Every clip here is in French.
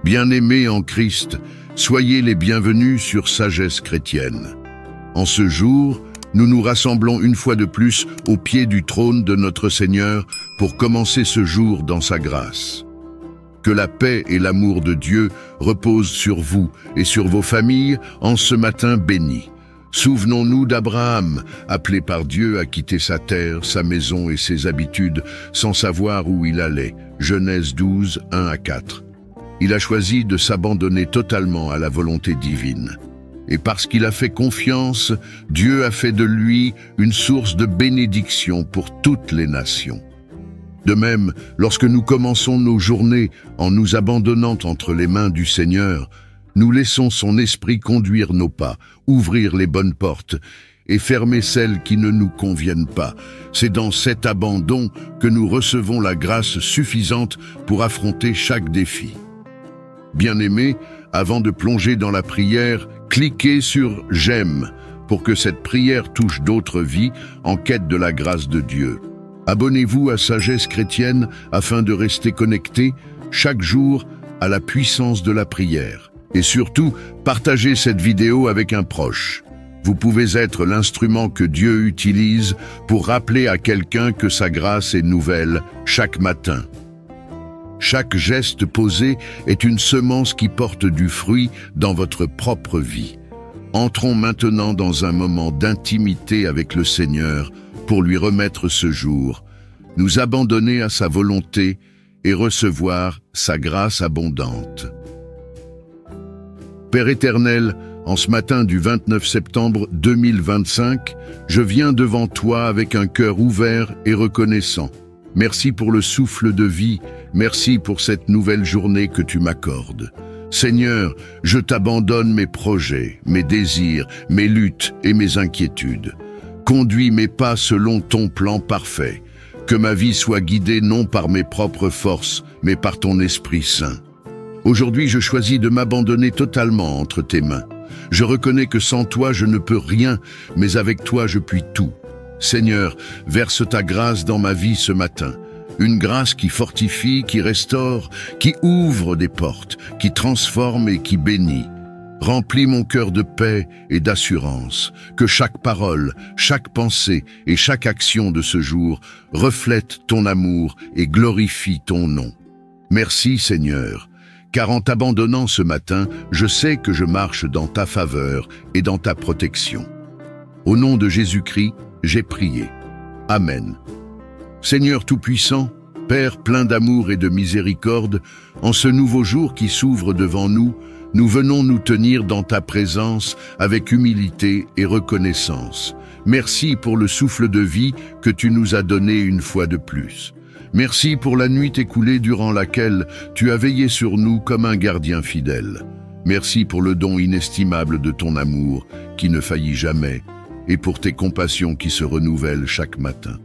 Bien-aimés en Christ, soyez les bienvenus sur Sagesse chrétienne. En ce jour, nous nous rassemblons une fois de plus au pied du trône de notre Seigneur pour commencer ce jour dans sa grâce. Que la paix et l'amour de Dieu reposent sur vous et sur vos familles en ce matin béni. Souvenons-nous d'Abraham, appelé par Dieu à quitter sa terre, sa maison et ses habitudes sans savoir où il allait. Genèse 12, 1-4. Il a choisi de s'abandonner totalement à la volonté divine. Et parce qu'il a fait confiance, Dieu a fait de lui une source de bénédiction pour toutes les nations. De même, lorsque nous commençons nos journées en nous abandonnant entre les mains du Seigneur, nous laissons son esprit conduire nos pas, ouvrir les bonnes portes et fermer celles qui ne nous conviennent pas. C'est dans cet abandon que nous recevons la grâce suffisante pour affronter chaque défi. Bien-aimés, avant de plonger dans la prière, cliquez sur « J'aime » pour que cette prière touche d'autres vies en quête de la grâce de Dieu. Abonnez-vous à Sagesse chrétienne afin de rester connecté chaque jour à la puissance de la prière. Et surtout, partagez cette vidéo avec un proche. Vous pouvez être l'instrument que Dieu utilise pour rappeler à quelqu'un que sa grâce est nouvelle chaque matin. Chaque geste posé est une semence qui porte du fruit dans votre propre vie. Entrons maintenant dans un moment d'intimité avec le Seigneur pour lui remettre ce jour, nous abandonner à sa volonté et recevoir sa grâce abondante. Père éternel, en ce matin du 29 septembre 2025, je viens devant toi avec un cœur ouvert et reconnaissant. Merci pour le souffle de vie, merci pour cette nouvelle journée que tu m'accordes. Seigneur, je t'abandonne mes projets, mes désirs, mes luttes et mes inquiétudes. Conduis mes pas selon ton plan parfait. Que ma vie soit guidée non par mes propres forces, mais par ton Esprit Saint. Aujourd'hui, je choisis de m'abandonner totalement entre tes mains. Je reconnais que sans toi, je ne peux rien, mais avec toi, je puis tout. Seigneur, verse ta grâce dans ma vie ce matin. Une grâce qui fortifie, qui restaure, qui ouvre des portes, qui transforme et qui bénit. Remplis mon cœur de paix et d'assurance, que chaque parole, chaque pensée et chaque action de ce jour reflète ton amour et glorifie ton nom. Merci Seigneur, car en t'abandonnant ce matin, je sais que je marche dans ta faveur et dans ta protection. Au nom de Jésus-Christ, j'ai prié. Amen. Seigneur Tout-Puissant, Père plein d'amour et de miséricorde, en ce nouveau jour qui s'ouvre devant nous, nous venons nous tenir dans ta présence avec humilité et reconnaissance. Merci pour le souffle de vie que tu nous as donné une fois de plus. Merci pour la nuit écoulée durant laquelle tu as veillé sur nous comme un gardien fidèle. Merci pour le don inestimable de ton amour qui ne faillit jamais et pour tes compassions qui se renouvellent chaque matin.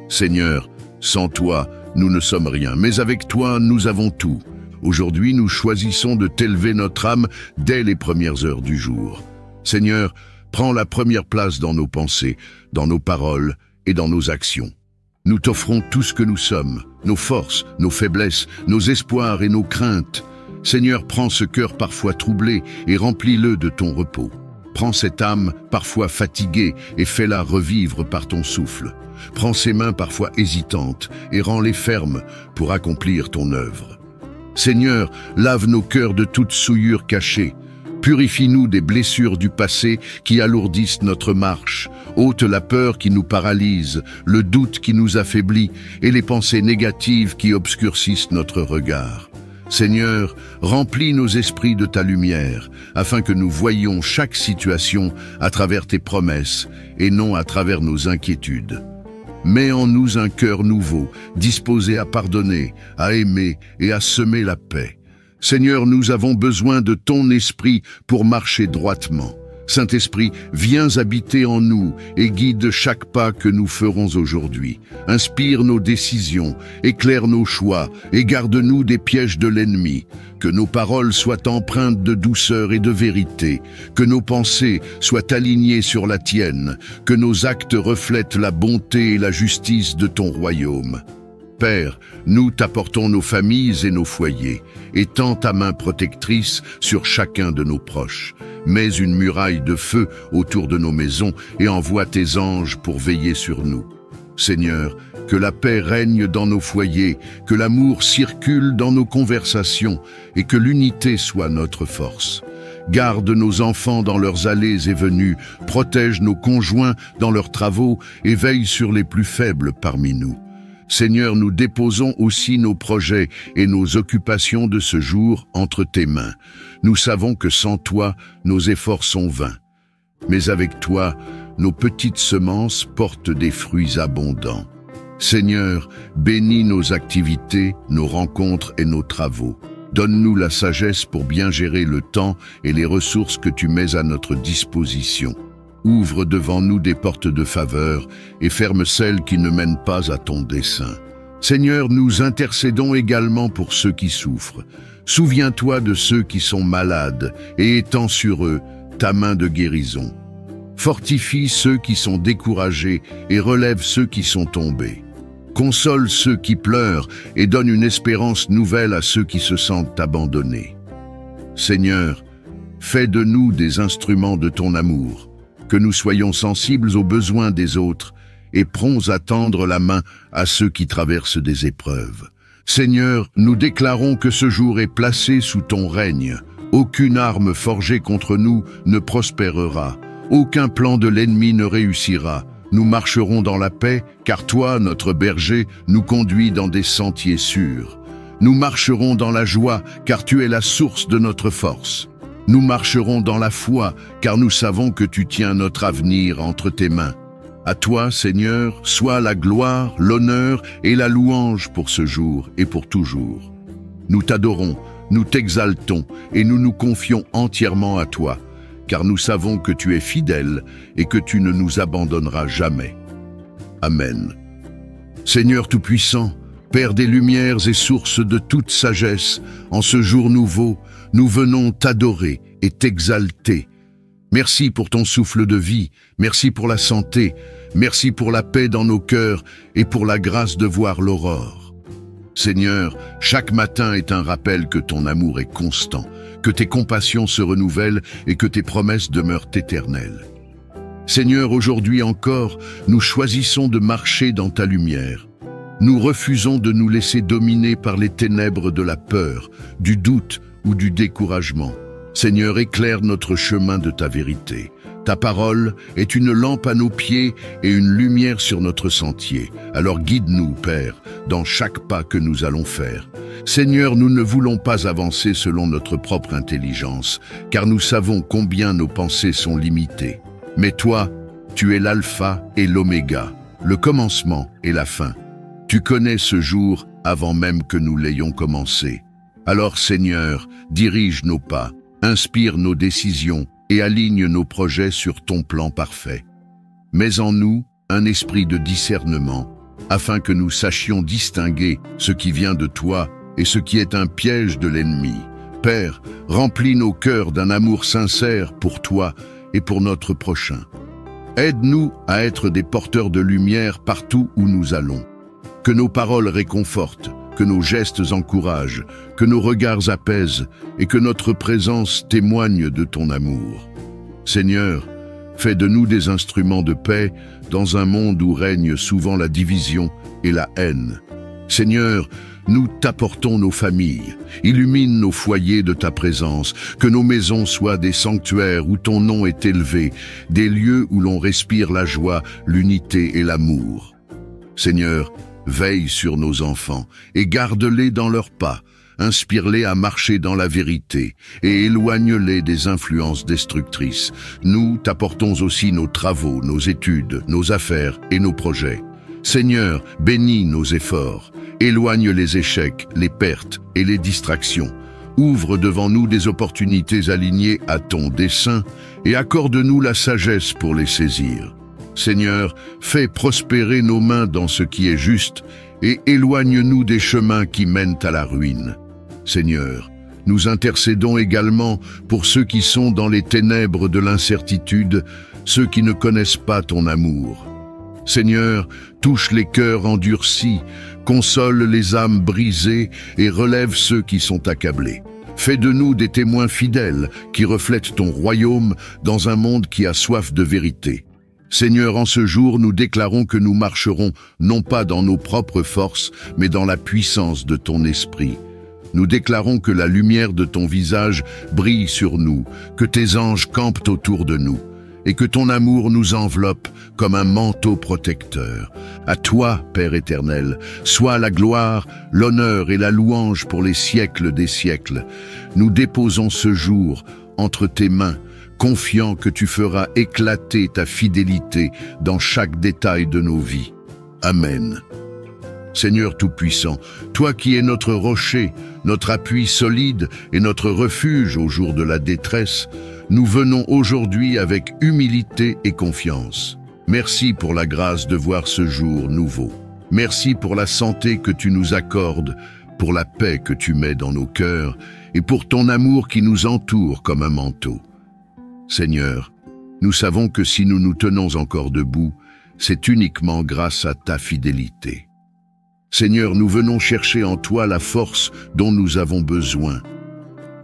Seigneur, sans toi, nous ne sommes rien, mais avec toi, nous avons tout. Aujourd'hui, nous choisissons de t'élever notre âme dès les premières heures du jour. Seigneur, prends la première place dans nos pensées, dans nos paroles et dans nos actions. Nous t'offrons tout ce que nous sommes, nos forces, nos faiblesses, nos espoirs et nos craintes. Seigneur, prends ce cœur parfois troublé et remplis-le de ton repos. Prends cette âme parfois fatiguée et fais-la revivre par ton souffle. Prends ces mains parfois hésitantes et rends-les fermes pour accomplir ton œuvre. Seigneur, lave nos cœurs de toute souillure cachée. Purifie-nous des blessures du passé qui alourdissent notre marche. Ôte la peur qui nous paralyse, le doute qui nous affaiblit et les pensées négatives qui obscurcissent notre regard. Seigneur, remplis nos esprits de ta lumière, afin que nous voyions chaque situation à travers tes promesses et non à travers nos inquiétudes. Mets en nous un cœur nouveau, disposé à pardonner, à aimer et à semer la paix. Seigneur, nous avons besoin de ton esprit pour marcher droitement. Saint-Esprit, viens habiter en nous et guide chaque pas que nous ferons aujourd'hui. Inspire nos décisions, éclaire nos choix et garde-nous des pièges de l'ennemi. Que nos paroles soient empreintes de douceur et de vérité. Que nos pensées soient alignées sur la tienne. Que nos actes reflètent la bonté et la justice de ton royaume. Père, nous t'apportons nos familles et nos foyers, étends ta main protectrice sur chacun de nos proches. Mets une muraille de feu autour de nos maisons et envoie tes anges pour veiller sur nous. Seigneur, que la paix règne dans nos foyers, que l'amour circule dans nos conversations et que l'unité soit notre force. Garde nos enfants dans leurs allées et venues, protège nos conjoints dans leurs travaux et veille sur les plus faibles parmi nous. Seigneur, nous déposons aussi nos projets et nos occupations de ce jour entre tes mains. Nous savons que sans toi, nos efforts sont vains. Mais avec toi, nos petites semences portent des fruits abondants. Seigneur, bénis nos activités, nos rencontres et nos travaux. Donne-nous la sagesse pour bien gérer le temps et les ressources que tu mets à notre disposition. Ouvre devant nous des portes de faveur et ferme celles qui ne mènent pas à ton dessein. Seigneur, nous intercédons également pour ceux qui souffrent. Souviens-toi de ceux qui sont malades et étends sur eux ta main de guérison. Fortifie ceux qui sont découragés et relève ceux qui sont tombés. Console ceux qui pleurent et donne une espérance nouvelle à ceux qui se sentent abandonnés. Seigneur, fais de nous des instruments de ton amour, que nous soyons sensibles aux besoins des autres et prompts à tendre la main à ceux qui traversent des épreuves. Seigneur, nous déclarons que ce jour est placé sous ton règne. Aucune arme forgée contre nous ne prospérera. Aucun plan de l'ennemi ne réussira. Nous marcherons dans la paix, car toi, notre berger, nous conduis dans des sentiers sûrs. Nous marcherons dans la joie, car tu es la source de notre force. Nous marcherons dans la foi, car nous savons que tu tiens notre avenir entre tes mains. À toi, Seigneur, soit la gloire, l'honneur et la louange pour ce jour et pour toujours. Nous t'adorons, nous t'exaltons et nous nous confions entièrement à toi, car nous savons que tu es fidèle et que tu ne nous abandonneras jamais. Amen. Seigneur Tout-Puissant, Père des Lumières et source de toute sagesse, en ce jour nouveau, nous venons t'adorer et t'exalter. Merci pour ton souffle de vie, merci pour la santé, merci pour la paix dans nos cœurs et pour la grâce de voir l'aurore. Seigneur, chaque matin est un rappel que ton amour est constant, que tes compassions se renouvellent et que tes promesses demeurent éternelles. Seigneur, aujourd'hui encore, nous choisissons de marcher dans ta lumière. Nous refusons de nous laisser dominer par les ténèbres de la peur, du doute ou du découragement. Seigneur, éclaire notre chemin de ta vérité. Ta parole est une lampe à nos pieds et une lumière sur notre sentier. Alors guide-nous, Père, dans chaque pas que nous allons faire. Seigneur, nous ne voulons pas avancer selon notre propre intelligence, car nous savons combien nos pensées sont limitées. Mais toi, tu es l'alpha et l'oméga, le commencement et la fin. Tu connais ce jour avant même que nous l'ayons commencé. Alors, Seigneur, dirige nos pas, inspire nos décisions et aligne nos projets sur ton plan parfait. Mets en nous un esprit de discernement, afin que nous sachions distinguer ce qui vient de toi et ce qui est un piège de l'ennemi. Père, remplis nos cœurs d'un amour sincère pour toi et pour notre prochain. Aide-nous à être des porteurs de lumière partout où nous allons. Que nos paroles réconfortent, que nos gestes encouragent, que nos regards apaisent et que notre présence témoigne de ton amour. Seigneur, fais de nous des instruments de paix dans un monde où règne souvent la division et la haine. Seigneur, nous t'apportons nos familles, illumine nos foyers de ta présence, que nos maisons soient des sanctuaires où ton nom est élevé, des lieux où l'on respire la joie, l'unité et l'amour. Seigneur, veille sur nos enfants et garde-les dans leurs pas, inspire-les à marcher dans la vérité et éloigne-les des influences destructrices. Nous t'apportons aussi nos travaux, nos études, nos affaires et nos projets. Seigneur, bénis nos efforts, éloigne les échecs, les pertes et les distractions. Ouvre devant nous des opportunités alignées à ton dessein et accorde-nous la sagesse pour les saisir. Seigneur, fais prospérer nos mains dans ce qui est juste et éloigne-nous des chemins qui mènent à la ruine. Seigneur, nous intercédons également pour ceux qui sont dans les ténèbres de l'incertitude, ceux qui ne connaissent pas ton amour. Seigneur, touche les cœurs endurcis, console les âmes brisées et relève ceux qui sont accablés. Fais de nous des témoins fidèles qui reflètent ton royaume dans un monde qui a soif de vérité. Seigneur, en ce jour, nous déclarons que nous marcherons non pas dans nos propres forces, mais dans la puissance de ton esprit. Nous déclarons que la lumière de ton visage brille sur nous, que tes anges campent autour de nous, et que ton amour nous enveloppe comme un manteau protecteur. À toi, Père éternel, soit la gloire, l'honneur et la louange pour les siècles des siècles. Nous déposons ce jour entre tes mains, confiant que tu feras éclater ta fidélité dans chaque détail de nos vies. Amen. Seigneur Tout-Puissant, toi qui es notre rocher, notre appui solide et notre refuge au jour de la détresse, nous venons aujourd'hui avec humilité et confiance. Merci pour la grâce de voir ce jour nouveau. Merci pour la santé que tu nous accordes, pour la paix que tu mets dans nos cœurs et pour ton amour qui nous entoure comme un manteau. Seigneur, nous savons que si nous nous tenons encore debout, c'est uniquement grâce à ta fidélité. Seigneur, nous venons chercher en toi la force dont nous avons besoin.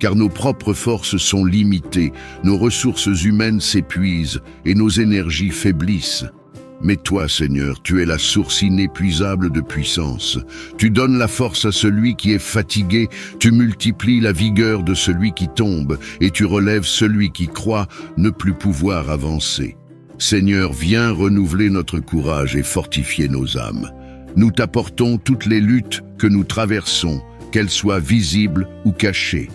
Car nos propres forces sont limitées, nos ressources humaines s'épuisent et nos énergies faiblissent. Mais toi, Seigneur, tu es la source inépuisable de puissance. Tu donnes la force à celui qui est fatigué, tu multiplies la vigueur de celui qui tombe, et tu relèves celui qui croit ne plus pouvoir avancer. Seigneur, viens renouveler notre courage et fortifier nos âmes. Nous t'apportons toutes les luttes que nous traversons, qu'elles soient visibles ou cachées.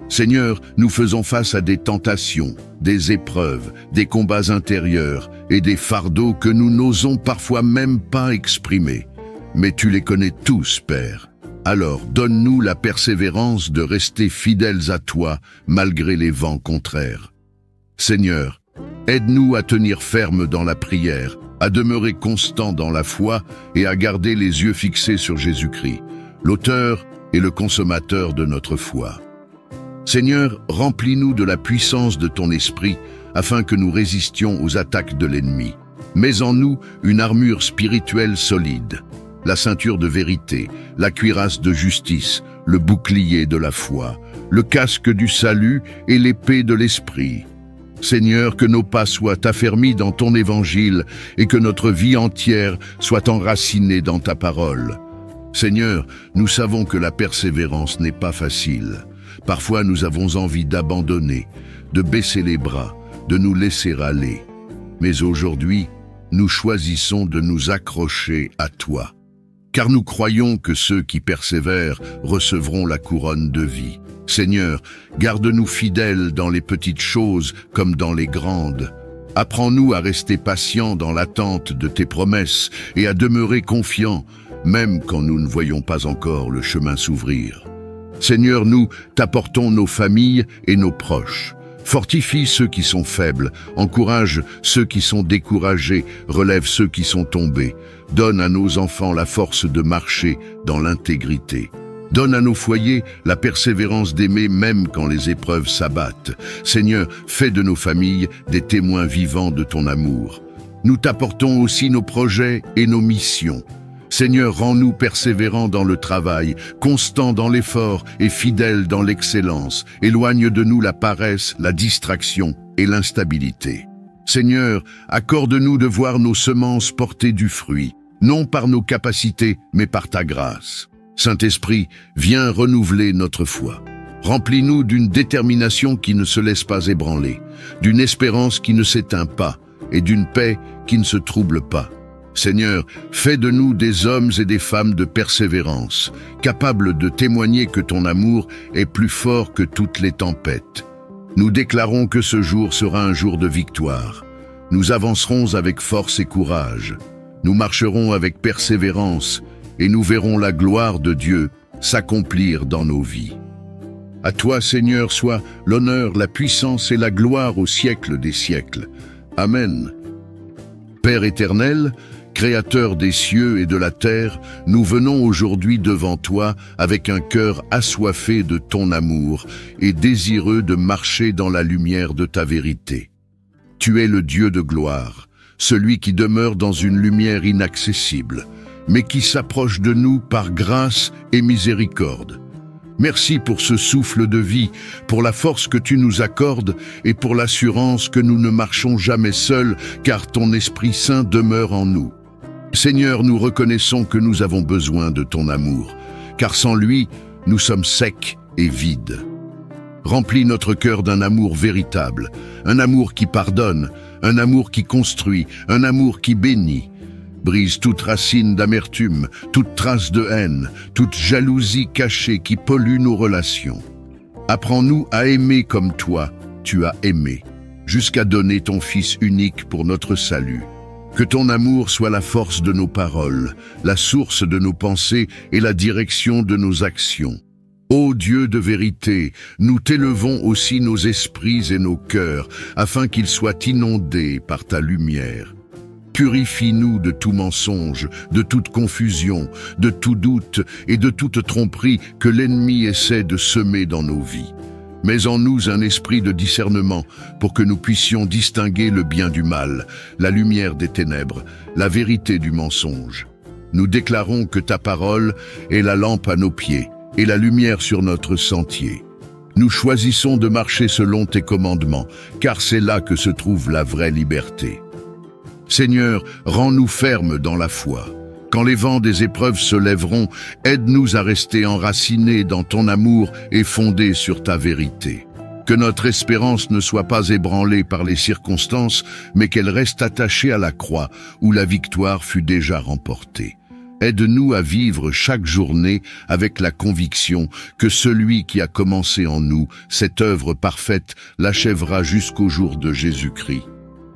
Seigneur, nous faisons face à des tentations, des épreuves, des combats intérieurs et des fardeaux que nous n'osons parfois même pas exprimer. Mais tu les connais tous, Père. Alors, donne-nous la persévérance de rester fidèles à toi malgré les vents contraires. Seigneur, aide-nous à tenir ferme dans la prière, à demeurer constant dans la foi et à garder les yeux fixés sur Jésus-Christ, l'auteur et le consommateur de notre foi. Seigneur, remplis-nous de la puissance de ton esprit afin que nous résistions aux attaques de l'ennemi. Mets en nous une armure spirituelle solide, la ceinture de vérité, la cuirasse de justice, le bouclier de la foi, le casque du salut et l'épée de l'esprit. Seigneur, que nos pas soient affermis dans ton évangile et que notre vie entière soit enracinée dans ta parole. Seigneur, nous savons que la persévérance n'est pas facile. Parfois, nous avons envie d'abandonner, de baisser les bras, de nous laisser aller. Mais aujourd'hui, nous choisissons de nous accrocher à toi. Car nous croyons que ceux qui persévèrent recevront la couronne de vie. Seigneur, garde-nous fidèles dans les petites choses comme dans les grandes. Apprends-nous à rester patients dans l'attente de tes promesses et à demeurer confiants, même quand nous ne voyons pas encore le chemin s'ouvrir. Seigneur, nous t'apportons nos familles et nos proches. Fortifie ceux qui sont faibles, encourage ceux qui sont découragés, relève ceux qui sont tombés. Donne à nos enfants la force de marcher dans l'intégrité. Donne à nos foyers la persévérance d'aimer même quand les épreuves s'abattent. Seigneur, fais de nos familles des témoins vivants de ton amour. Nous t'apportons aussi nos projets et nos missions. Seigneur, rends-nous persévérants dans le travail, constants dans l'effort et fidèles dans l'excellence. Éloigne de nous la paresse, la distraction et l'instabilité. Seigneur, accorde-nous de voir nos semences porter du fruit, non par nos capacités, mais par ta grâce. Saint-Esprit, viens renouveler notre foi. Remplis-nous d'une détermination qui ne se laisse pas ébranler, d'une espérance qui ne s'éteint pas et d'une paix qui ne se trouble pas. Seigneur, fais de nous des hommes et des femmes de persévérance, capables de témoigner que ton amour est plus fort que toutes les tempêtes. Nous déclarons que ce jour sera un jour de victoire. Nous avancerons avec force et courage. Nous marcherons avec persévérance et nous verrons la gloire de Dieu s'accomplir dans nos vies. À toi, Seigneur, soit l'honneur, la puissance et la gloire au siècle des siècles. Amen. Père éternel, Créateur des cieux et de la terre, nous venons aujourd'hui devant toi avec un cœur assoiffé de ton amour et désireux de marcher dans la lumière de ta vérité. Tu es le Dieu de gloire, celui qui demeure dans une lumière inaccessible, mais qui s'approche de nous par grâce et miséricorde. Merci pour ce souffle de vie, pour la force que tu nous accordes et pour l'assurance que nous ne marchons jamais seuls, car ton Esprit Saint demeure en nous. Seigneur, nous reconnaissons que nous avons besoin de ton amour, car sans lui, nous sommes secs et vides. Remplis notre cœur d'un amour véritable, un amour qui pardonne, un amour qui construit, un amour qui bénit. Brise toute racine d'amertume, toute trace de haine, toute jalousie cachée qui pollue nos relations. Apprends-nous à aimer comme toi, tu as aimé, jusqu'à donner ton Fils unique pour notre salut. Que ton amour soit la force de nos paroles, la source de nos pensées et la direction de nos actions. Ô Dieu de vérité, nous t'élevons aussi nos esprits et nos cœurs, afin qu'ils soient inondés par ta lumière. Purifie-nous de tout mensonge, de toute confusion, de tout doute et de toute tromperie que l'ennemi essaie de semer dans nos vies. Mets en nous un esprit de discernement pour que nous puissions distinguer le bien du mal, la lumière des ténèbres, la vérité du mensonge. Nous déclarons que ta parole est la lampe à nos pieds et la lumière sur notre sentier. Nous choisissons de marcher selon tes commandements, car c'est là que se trouve la vraie liberté. Seigneur, rends-nous fermes dans la foi. Quand les vents des épreuves se lèveront, aide-nous à rester enracinés dans ton amour et fondés sur ta vérité. Que notre espérance ne soit pas ébranlée par les circonstances, mais qu'elle reste attachée à la croix, où la victoire fut déjà remportée. Aide-nous à vivre chaque journée avec la conviction que celui qui a commencé en nous cette œuvre parfaite l'achèvera jusqu'au jour de Jésus-Christ.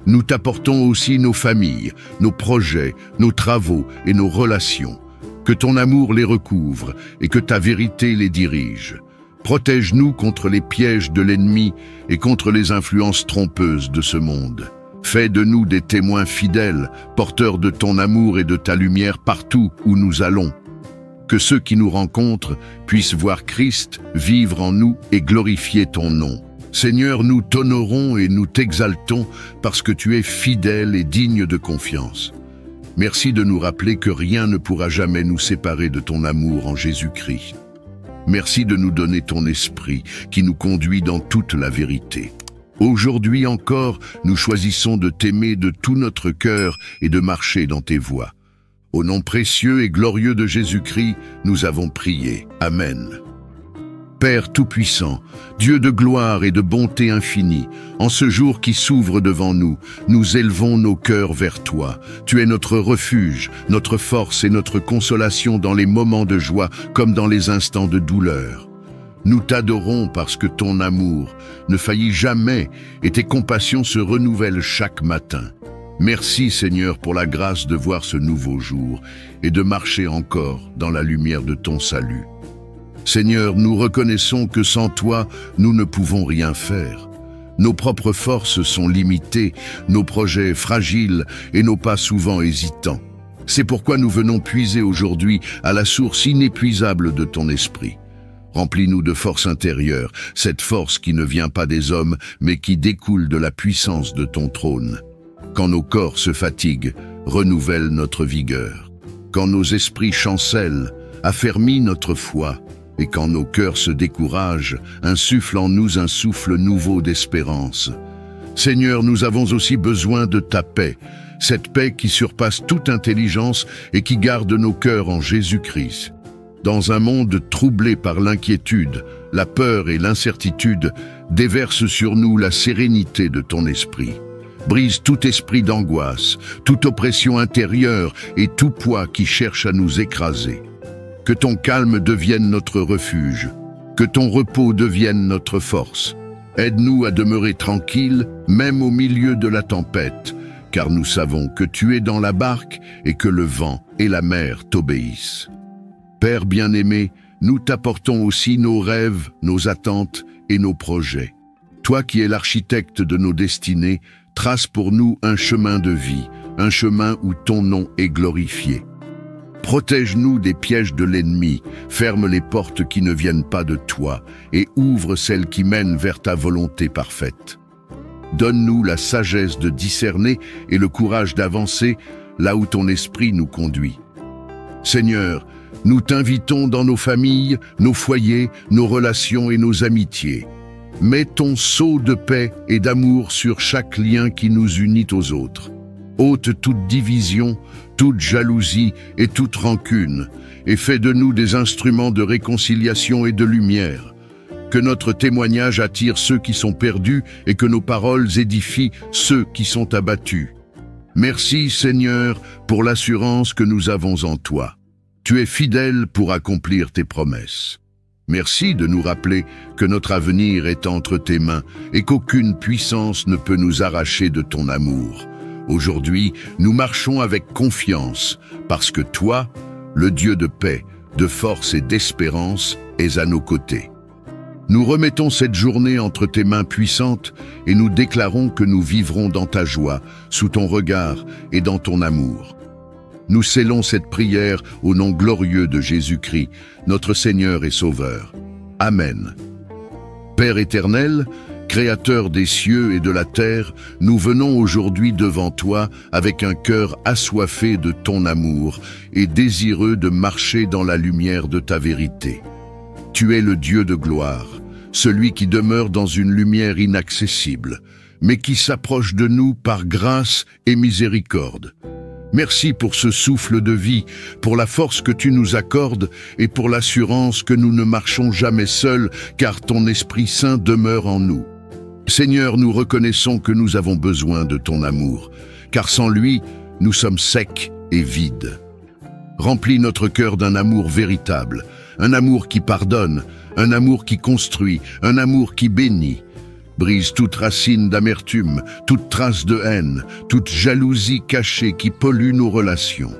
Nous t'apportons aussi nos familles, nos projets, nos travaux et nos relations. Que ton amour les recouvre et que ta vérité les dirige. Protège-nous contre les pièges de l'ennemi et contre les influences trompeuses de ce monde. Fais de nous des témoins fidèles, porteurs de ton amour et de ta lumière partout où nous allons. Que ceux qui nous rencontrent puissent voir Christ vivre en nous et glorifier ton nom. Seigneur, nous t'honorons et nous t'exaltons parce que tu es fidèle et digne de confiance. Merci de nous rappeler que rien ne pourra jamais nous séparer de ton amour en Jésus-Christ. Merci de nous donner ton esprit qui nous conduit dans toute la vérité. Aujourd'hui encore, nous choisissons de t'aimer de tout notre cœur et de marcher dans tes voies. Au nom précieux et glorieux de Jésus-Christ, nous avons prié. Amen. Père Tout-Puissant, Dieu de gloire et de bonté infinie, en ce jour qui s'ouvre devant nous, nous élevons nos cœurs vers toi. Tu es notre refuge, notre force et notre consolation dans les moments de joie comme dans les instants de douleur. Nous t'adorons parce que ton amour ne faillit jamais et tes compassions se renouvellent chaque matin. Merci Seigneur pour la grâce de voir ce nouveau jour et de marcher encore dans la lumière de ton salut. Seigneur, nous reconnaissons que sans toi, nous ne pouvons rien faire. Nos propres forces sont limitées, nos projets fragiles et nos pas souvent hésitants. C'est pourquoi nous venons puiser aujourd'hui à la source inépuisable de ton esprit. Remplis-nous de force intérieure, cette force qui ne vient pas des hommes, mais qui découle de la puissance de ton trône. Quand nos corps se fatiguent, renouvelle notre vigueur. Quand nos esprits chancellent, affermis notre foi. Et quand nos cœurs se découragent, insuffle en nous un souffle nouveau d'espérance. Seigneur, nous avons aussi besoin de ta paix, cette paix qui surpasse toute intelligence et qui garde nos cœurs en Jésus-Christ. Dans un monde troublé par l'inquiétude, la peur et l'incertitude, déverse sur nous la sérénité de ton esprit. Brise tout esprit d'angoisse, toute oppression intérieure et tout poids qui cherche à nous écraser. Que ton calme devienne notre refuge, que ton repos devienne notre force. Aide-nous à demeurer tranquilles, même au milieu de la tempête, car nous savons que tu es dans la barque et que le vent et la mer t'obéissent. Père bien-aimé, nous t'apportons aussi nos rêves, nos attentes et nos projets. Toi qui es l'architecte de nos destinées, trace pour nous un chemin de vie, un chemin où ton nom est glorifié. Protège-nous des pièges de l'ennemi, ferme les portes qui ne viennent pas de toi et ouvre celles qui mènent vers ta volonté parfaite. Donne-nous la sagesse de discerner et le courage d'avancer là où ton esprit nous conduit. Seigneur, nous t'invitons dans nos familles, nos foyers, nos relations et nos amitiés. Mets ton sceau de paix et d'amour sur chaque lien qui nous unit aux autres. Ôte toute division, toute jalousie et toute rancune, et fais de nous des instruments de réconciliation et de lumière. Que notre témoignage attire ceux qui sont perdus et que nos paroles édifient ceux qui sont abattus. Merci Seigneur pour l'assurance que nous avons en toi. Tu es fidèle pour accomplir tes promesses. Merci de nous rappeler que notre avenir est entre tes mains et qu'aucune puissance ne peut nous arracher de ton amour. Aujourd'hui, nous marchons avec confiance parce que toi, le Dieu de paix, de force et d'espérance, es à nos côtés. Nous remettons cette journée entre tes mains puissantes et nous déclarons que nous vivrons dans ta joie, sous ton regard et dans ton amour. Nous scellons cette prière au nom glorieux de Jésus-Christ, notre Seigneur et Sauveur. Amen. Père éternel, Créateur des cieux et de la terre, nous venons aujourd'hui devant toi avec un cœur assoiffé de ton amour et désireux de marcher dans la lumière de ta vérité. Tu es le Dieu de gloire, celui qui demeure dans une lumière inaccessible, mais qui s'approche de nous par grâce et miséricorde. Merci pour ce souffle de vie, pour la force que tu nous accordes et pour l'assurance que nous ne marchons jamais seuls, car ton Esprit Saint demeure en nous. Seigneur, nous reconnaissons que nous avons besoin de ton amour, car sans lui, nous sommes secs et vides. Remplis notre cœur d'un amour véritable, un amour qui pardonne, un amour qui construit, un amour qui bénit. Brise toute racine d'amertume, toute trace de haine, toute jalousie cachée qui pollue nos relations.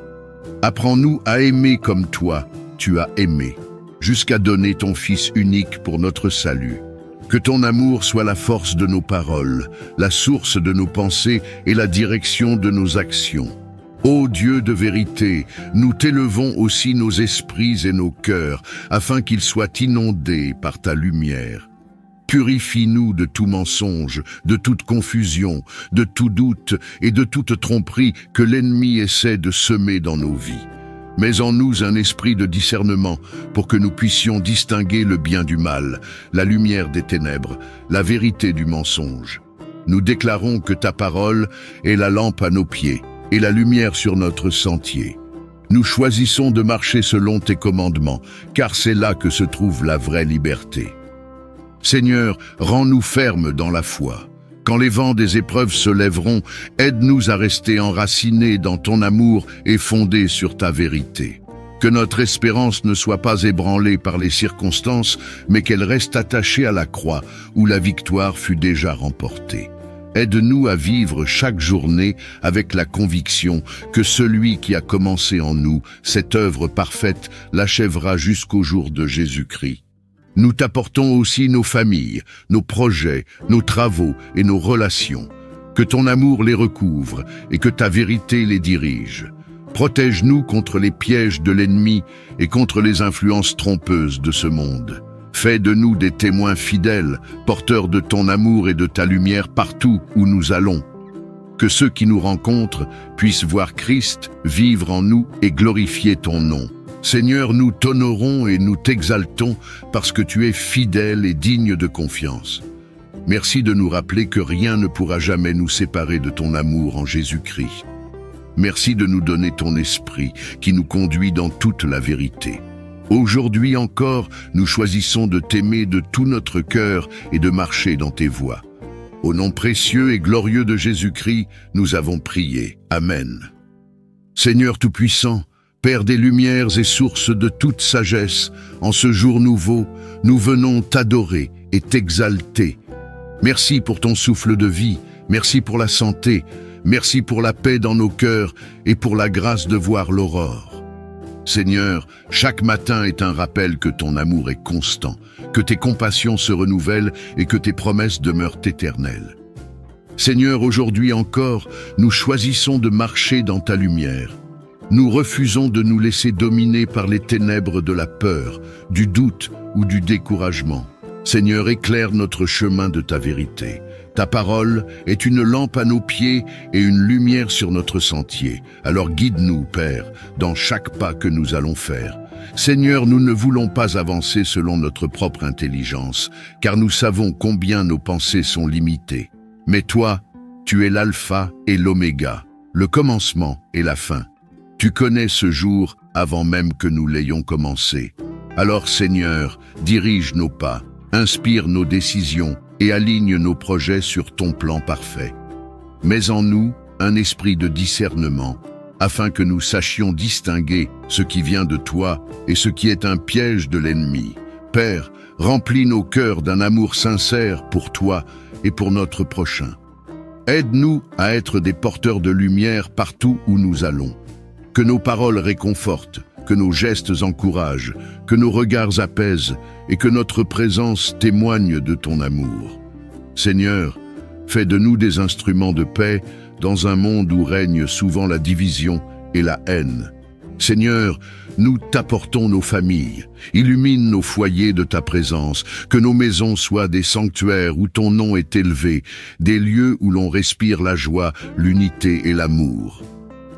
Apprends-nous à aimer comme toi, tu as aimé, jusqu'à donner ton Fils unique pour notre salut. Que ton amour soit la force de nos paroles, la source de nos pensées et la direction de nos actions. Ô Dieu de vérité, nous t'élevons aussi nos esprits et nos cœurs, afin qu'ils soient inondés par ta lumière. Purifie-nous de tout mensonge, de toute confusion, de tout doute et de toute tromperie que l'ennemi essaie de semer dans nos vies. Mets en nous un esprit de discernement pour que nous puissions distinguer le bien du mal, la lumière des ténèbres, la vérité du mensonge. Nous déclarons que ta parole est la lampe à nos pieds et la lumière sur notre sentier. Nous choisissons de marcher selon tes commandements, car c'est là que se trouve la vraie liberté. Seigneur, rends-nous fermes dans la foi. Quand les vents des épreuves se lèveront, aide-nous à rester enracinés dans ton amour et fondés sur ta vérité. Que notre espérance ne soit pas ébranlée par les circonstances, mais qu'elle reste attachée à la croix, où la victoire fut déjà remportée. Aide-nous à vivre chaque journée avec la conviction que celui qui a commencé en nous cette œuvre parfaite l'achèvera jusqu'au jour de Jésus-Christ. Nous t'apportons aussi nos familles, nos projets, nos travaux et nos relations. Que ton amour les recouvre et que ta vérité les dirige. Protège-nous contre les pièges de l'ennemi et contre les influences trompeuses de ce monde. Fais de nous des témoins fidèles, porteurs de ton amour et de ta lumière partout où nous allons. Que ceux qui nous rencontrent puissent voir Christ vivre en nous et glorifier ton nom. Seigneur, nous t'honorons et nous t'exaltons parce que tu es fidèle et digne de confiance. Merci de nous rappeler que rien ne pourra jamais nous séparer de ton amour en Jésus-Christ. Merci de nous donner ton esprit qui nous conduit dans toute la vérité. Aujourd'hui encore, nous choisissons de t'aimer de tout notre cœur et de marcher dans tes voies. Au nom précieux et glorieux de Jésus-Christ, nous avons prié. Amen. Seigneur Tout-Puissant, Père des lumières et source de toute sagesse, en ce jour nouveau, nous venons t'adorer et t'exalter. Merci pour ton souffle de vie, merci pour la santé, merci pour la paix dans nos cœurs et pour la grâce de voir l'aurore. Seigneur, chaque matin est un rappel que ton amour est constant, que tes compassions se renouvellent et que tes promesses demeurent éternelles. Seigneur, aujourd'hui encore, nous choisissons de marcher dans ta lumière. Nous refusons de nous laisser dominer par les ténèbres de la peur, du doute ou du découragement. Seigneur, éclaire notre chemin de ta vérité. Ta parole est une lampe à nos pieds et une lumière sur notre sentier. Alors guide-nous, Père, dans chaque pas que nous allons faire. Seigneur, nous ne voulons pas avancer selon notre propre intelligence, car nous savons combien nos pensées sont limitées. Mais toi, tu es l'alpha et l'oméga, le commencement et la fin. Tu connais ce jour avant même que nous l'ayons commencé. Alors, Seigneur, dirige nos pas, inspire nos décisions et aligne nos projets sur ton plan parfait. Mets en nous un esprit de discernement, afin que nous sachions distinguer ce qui vient de toi et ce qui est un piège de l'ennemi. Père, remplis nos cœurs d'un amour sincère pour toi et pour notre prochain. Aide-nous à être des porteurs de lumière partout où nous allons. Que nos paroles réconfortent, que nos gestes encouragent, que nos regards apaisent et que notre présence témoigne de ton amour. Seigneur, fais de nous des instruments de paix dans un monde où règne souvent la division et la haine. Seigneur, nous t'apportons nos familles, illumine nos foyers de ta présence, que nos maisons soient des sanctuaires où ton nom est élevé, des lieux où l'on respire la joie, l'unité et l'amour.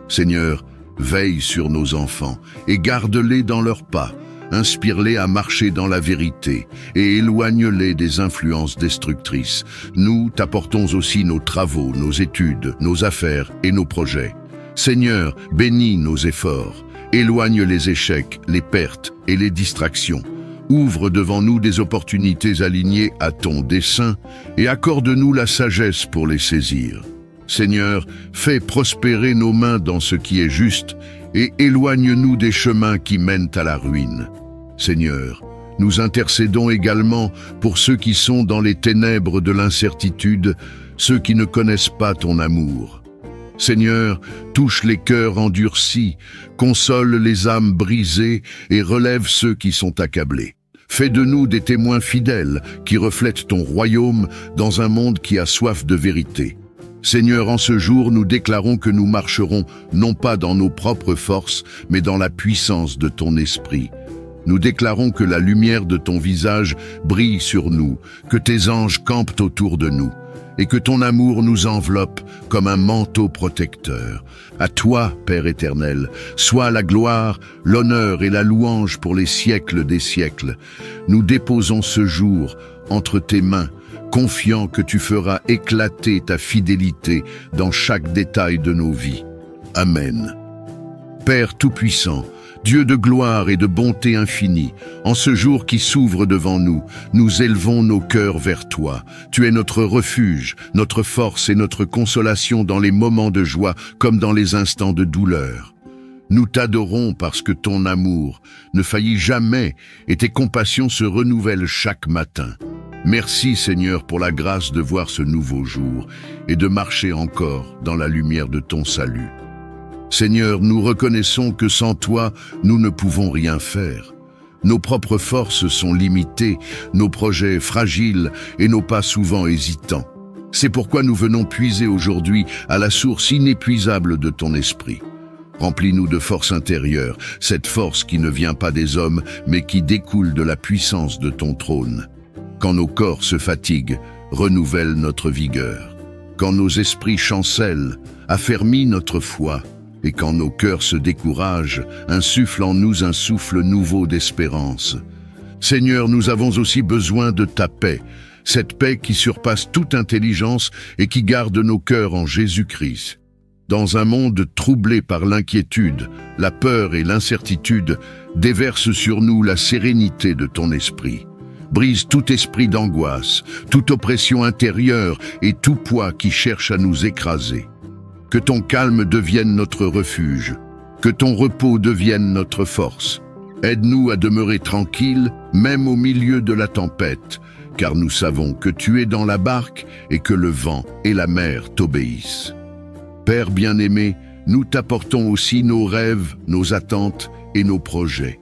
Seigneur, veille sur nos enfants et garde-les dans leurs pas, inspire-les à marcher dans la vérité et éloigne-les des influences destructrices. Nous t'apportons aussi nos travaux, nos études, nos affaires et nos projets. Seigneur, bénis nos efforts, éloigne les échecs, les pertes et les distractions. Ouvre devant nous des opportunités alignées à ton dessein et accorde-nous la sagesse pour les saisir. Seigneur, fais prospérer nos mains dans ce qui est juste et éloigne-nous des chemins qui mènent à la ruine. Seigneur, nous intercédons également pour ceux qui sont dans les ténèbres de l'incertitude, ceux qui ne connaissent pas ton amour. Seigneur, touche les cœurs endurcis, console les âmes brisées et relève ceux qui sont accablés. Fais de nous des témoins fidèles qui reflètent ton royaume dans un monde qui a soif de vérité. Seigneur, en ce jour, nous déclarons que nous marcherons non pas dans nos propres forces, mais dans la puissance de ton esprit. Nous déclarons que la lumière de ton visage brille sur nous, que tes anges campent autour de nous, et que ton amour nous enveloppe comme un manteau protecteur. À toi, Père éternel, soit la gloire, l'honneur et la louange pour les siècles des siècles. Nous déposons ce jour entre tes mains, confiant que tu feras éclater ta fidélité dans chaque détail de nos vies. Amen. Père Tout-Puissant, Dieu de gloire et de bonté infinie, en ce jour qui s'ouvre devant nous, nous élevons nos cœurs vers toi. Tu es notre refuge, notre force et notre consolation dans les moments de joie comme dans les instants de douleur. Nous t'adorons parce que ton amour ne faillit jamais et tes compassions se renouvellent chaque matin. Merci Seigneur pour la grâce de voir ce nouveau jour et de marcher encore dans la lumière de ton salut. Seigneur, nous reconnaissons que sans toi, nous ne pouvons rien faire. Nos propres forces sont limitées, nos projets fragiles et nos pas souvent hésitants. C'est pourquoi nous venons puiser aujourd'hui à la source inépuisable de ton esprit. Remplis-nous de force intérieure, cette force qui ne vient pas des hommes, mais qui découle de la puissance de ton trône. Quand nos corps se fatiguent, renouvelle notre vigueur. Quand nos esprits chancellent, affermis notre foi. Et quand nos cœurs se découragent, insuffle en nous un souffle nouveau d'espérance. Seigneur, nous avons aussi besoin de ta paix, cette paix qui surpasse toute intelligence et qui garde nos cœurs en Jésus-Christ. Dans un monde troublé par l'inquiétude, la peur et l'incertitude, déverse sur nous la sérénité de ton esprit. Brise tout esprit d'angoisse, toute oppression intérieure et tout poids qui cherche à nous écraser. Que ton calme devienne notre refuge, que ton repos devienne notre force. Aide-nous à demeurer tranquilles, même au milieu de la tempête, car nous savons que tu es dans la barque et que le vent et la mer t'obéissent. Père bien-aimé, nous t'apportons aussi nos rêves, nos attentes et nos projets.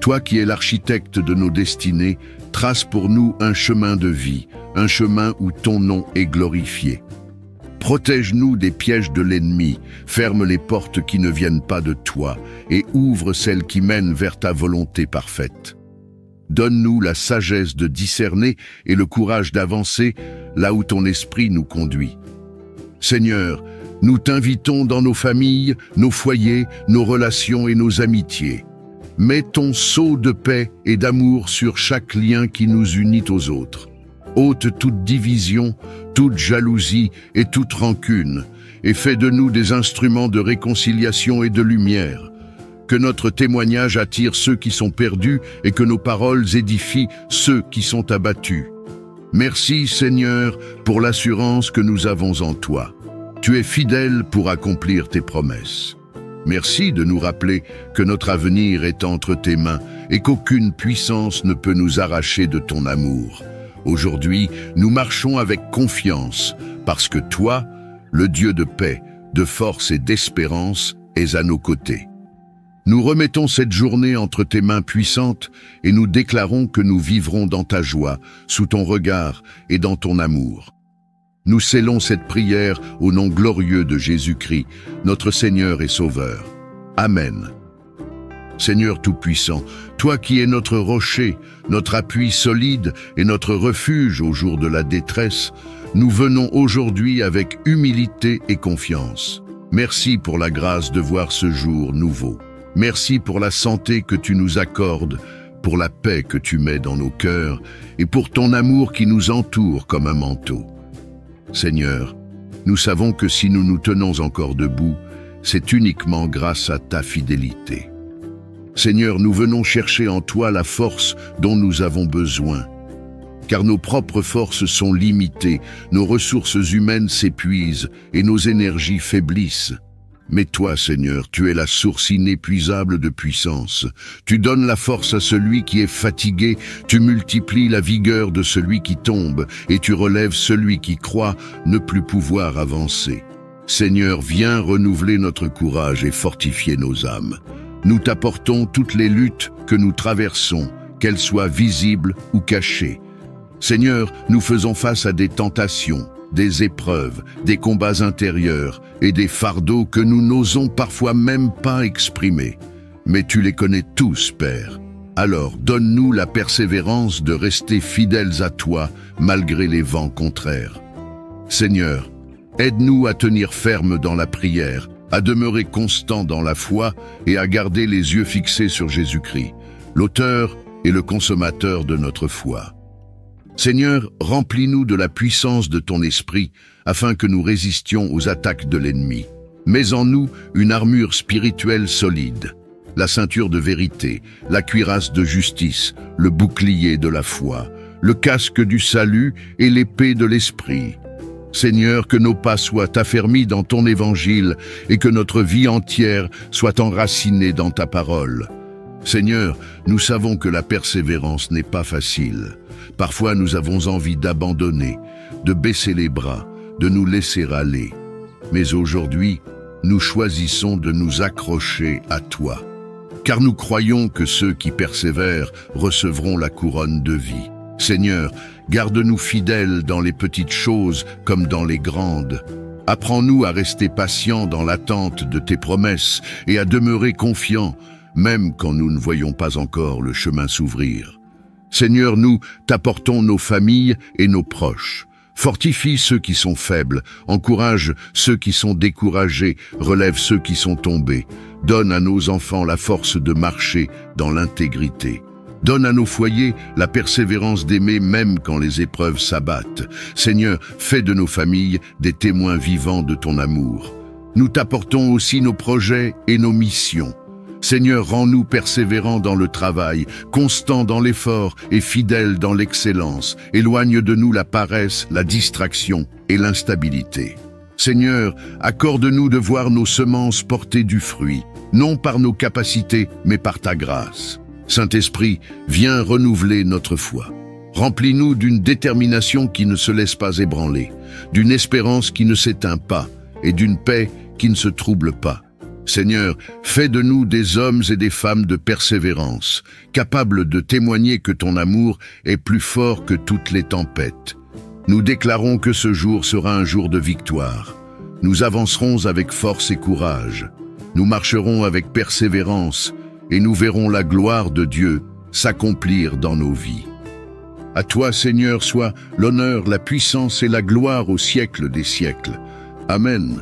Toi qui es l'architecte de nos destinées, trace pour nous un chemin de vie, un chemin où ton nom est glorifié. Protège-nous des pièges de l'ennemi, ferme les portes qui ne viennent pas de toi et ouvre celles qui mènent vers ta volonté parfaite. Donne-nous la sagesse de discerner et le courage d'avancer là où ton esprit nous conduit. Seigneur, nous t'invitons dans nos familles, nos foyers, nos relations et nos amitiés. Mets ton sceau de paix et d'amour sur chaque lien qui nous unit aux autres. Ôte toute division, toute jalousie et toute rancune, et fais de nous des instruments de réconciliation et de lumière. Que notre témoignage attire ceux qui sont perdus et que nos paroles édifient ceux qui sont abattus. Merci Seigneur pour l'assurance que nous avons en toi. Tu es fidèle pour accomplir tes promesses. Merci de nous rappeler que notre avenir est entre tes mains et qu'aucune puissance ne peut nous arracher de ton amour. Aujourd'hui, nous marchons avec confiance parce que toi, le Dieu de paix, de force et d'espérance, es à nos côtés. Nous remettons cette journée entre tes mains puissantes et nous déclarons que nous vivrons dans ta joie, sous ton regard et dans ton amour. Nous scellons cette prière au nom glorieux de Jésus-Christ, notre Seigneur et Sauveur. Amen. Seigneur Tout-Puissant, toi qui es notre rocher, notre appui solide et notre refuge au jour de la détresse, nous venons aujourd'hui avec humilité et confiance. Merci pour la grâce de voir ce jour nouveau. Merci pour la santé que tu nous accordes, pour la paix que tu mets dans nos cœurs et pour ton amour qui nous entoure comme un manteau. Seigneur, nous savons que si nous nous tenons encore debout, c'est uniquement grâce à ta fidélité. Seigneur, nous venons chercher en toi la force dont nous avons besoin. Car nos propres forces sont limitées, nos ressources humaines s'épuisent et nos énergies faiblissent. Mais toi, Seigneur, tu es la source inépuisable de puissance. Tu donnes la force à celui qui est fatigué, tu multiplies la vigueur de celui qui tombe, et tu relèves celui qui croit ne plus pouvoir avancer. Seigneur, viens renouveler notre courage et fortifier nos âmes. Nous t'apportons toutes les luttes que nous traversons, qu'elles soient visibles ou cachées. Seigneur, nous faisons face à des tentations, des épreuves, des combats intérieurs et des fardeaux que nous n'osons parfois même pas exprimer. Mais tu les connais tous, Père. Alors, donne-nous la persévérance de rester fidèles à toi malgré les vents contraires. Seigneur, aide-nous à tenir ferme dans la prière, à demeurer constant dans la foi et à garder les yeux fixés sur Jésus-Christ, l'auteur et le consommateur de notre foi. Seigneur, remplis-nous de la puissance de ton esprit afin que nous résistions aux attaques de l'ennemi. Mets en nous une armure spirituelle solide, la ceinture de vérité, la cuirasse de justice, le bouclier de la foi, le casque du salut et l'épée de l'esprit. Seigneur, que nos pas soient affermis dans ton évangile et que notre vie entière soit enracinée dans ta parole. Seigneur, nous savons que la persévérance n'est pas facile. Parfois, nous avons envie d'abandonner, de baisser les bras, de nous laisser aller. Mais aujourd'hui, nous choisissons de nous accrocher à toi. Car nous croyons que ceux qui persévèrent recevront la couronne de vie. Seigneur, garde-nous fidèles dans les petites choses comme dans les grandes. Apprends-nous à rester patients dans l'attente de tes promesses et à demeurer confiants, même quand nous ne voyons pas encore le chemin s'ouvrir. Seigneur, nous t'apportons nos familles et nos proches. Fortifie ceux qui sont faibles, encourage ceux qui sont découragés, relève ceux qui sont tombés. Donne à nos enfants la force de marcher dans l'intégrité. Donne à nos foyers la persévérance d'aimer même quand les épreuves s'abattent. Seigneur, fais de nos familles des témoins vivants de ton amour. Nous t'apportons aussi nos projets et nos missions. Seigneur, rends-nous persévérants dans le travail, constants dans l'effort et fidèles dans l'excellence. Éloigne de nous la paresse, la distraction et l'instabilité. Seigneur, accorde-nous de voir nos semences porter du fruit, non par nos capacités, mais par ta grâce. Saint-Esprit, viens renouveler notre foi. Remplis-nous d'une détermination qui ne se laisse pas ébranler, d'une espérance qui ne s'éteint pas et d'une paix qui ne se trouble pas. Seigneur, fais de nous des hommes et des femmes de persévérance, capables de témoigner que ton amour est plus fort que toutes les tempêtes. Nous déclarons que ce jour sera un jour de victoire. Nous avancerons avec force et courage. Nous marcherons avec persévérance et nous verrons la gloire de Dieu s'accomplir dans nos vies. À toi, Seigneur, soit l'honneur, la puissance et la gloire au siècle des siècles. Amen.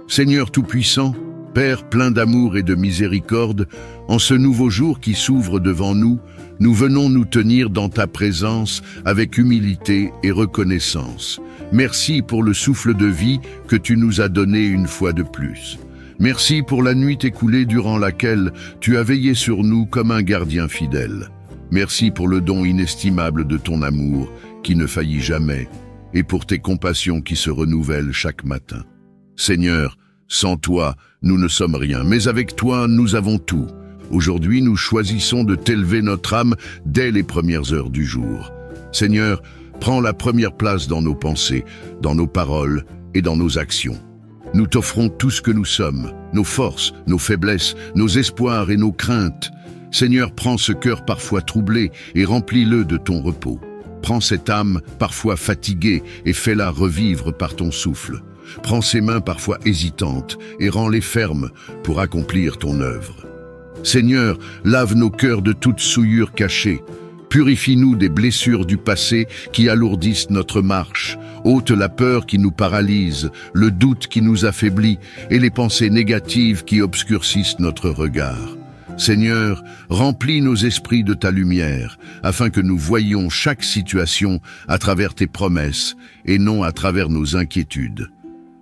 Seigneur Tout-Puissant, Père plein d'amour et de miséricorde, en ce nouveau jour qui s'ouvre devant nous, nous venons nous tenir dans ta présence avec humilité et reconnaissance. Merci pour le souffle de vie que tu nous as donné une fois de plus. Merci pour la nuit écoulée durant laquelle tu as veillé sur nous comme un gardien fidèle. Merci pour le don inestimable de ton amour qui ne faillit jamais et pour tes compassions qui se renouvellent chaque matin. Seigneur, sans toi, nous ne sommes rien, mais avec toi, nous avons tout. Aujourd'hui, nous choisissons de t'élever notre âme dès les premières heures du jour. Seigneur, prends la première place dans nos pensées, dans nos paroles et dans nos actions. Nous t'offrons tout ce que nous sommes, nos forces, nos faiblesses, nos espoirs et nos craintes. Seigneur, prends ce cœur parfois troublé et remplis-le de ton repos. Prends cette âme parfois fatiguée et fais-la revivre par ton souffle. Prends ces mains parfois hésitantes et rends-les fermes pour accomplir ton œuvre. Seigneur, lave nos cœurs de toute souillure cachée. Purifie-nous des blessures du passé qui alourdissent notre marche. Ôte la peur qui nous paralyse, le doute qui nous affaiblit et les pensées négatives qui obscurcissent notre regard. Seigneur, remplis nos esprits de ta lumière, afin que nous voyions chaque situation à travers tes promesses et non à travers nos inquiétudes.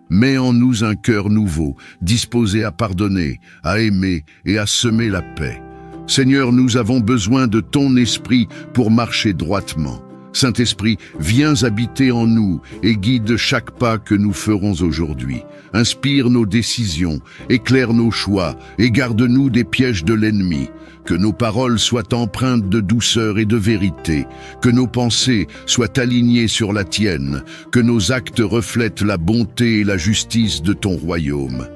Mets en nous un cœur nouveau, disposé à pardonner, à aimer et à semer la paix. Seigneur, nous avons besoin de ton esprit pour marcher droitement. Saint-Esprit, viens habiter en nous et guide chaque pas que nous ferons aujourd'hui. Inspire nos décisions, éclaire nos choix et garde-nous des pièges de l'ennemi. Que nos paroles soient empreintes de douceur et de vérité, que nos pensées soient alignées sur la tienne, que nos actes reflètent la bonté et la justice de ton royaume.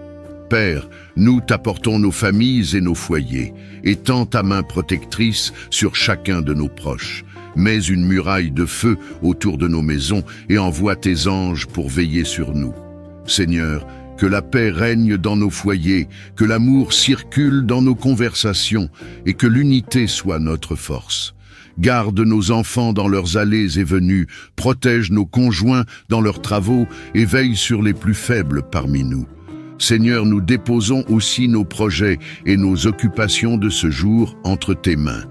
Père, nous t'apportons nos familles et nos foyers, étends ta main protectrice sur chacun de nos proches. Mets une muraille de feu autour de nos maisons et envoie tes anges pour veiller sur nous. Seigneur, que la paix règne dans nos foyers, que l'amour circule dans nos conversations et que l'unité soit notre force. Garde nos enfants dans leurs allées et venues, protège nos conjoints dans leurs travaux et veille sur les plus faibles parmi nous. Seigneur, nous déposons aussi nos projets et nos occupations de ce jour entre tes mains.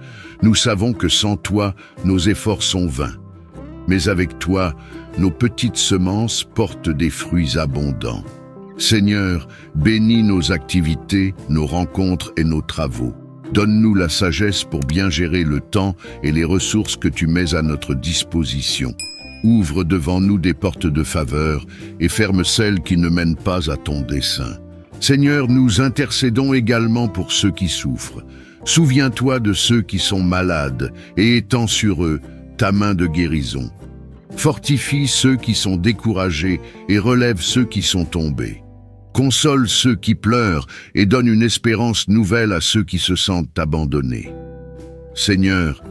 Nous savons que sans toi, nos efforts sont vains. Mais avec toi, nos petites semences portent des fruits abondants. Seigneur, bénis nos activités, nos rencontres et nos travaux. Donne-nous la sagesse pour bien gérer le temps et les ressources que tu mets à notre disposition. Ouvre devant nous des portes de faveur et ferme celles qui ne mènent pas à ton dessein. Seigneur, nous intercédons également pour ceux qui souffrent. Souviens-toi de ceux qui sont malades et étends sur eux ta main de guérison. Fortifie ceux qui sont découragés et relève ceux qui sont tombés. Console ceux qui pleurent et donne une espérance nouvelle à ceux qui se sentent abandonnés. Seigneur,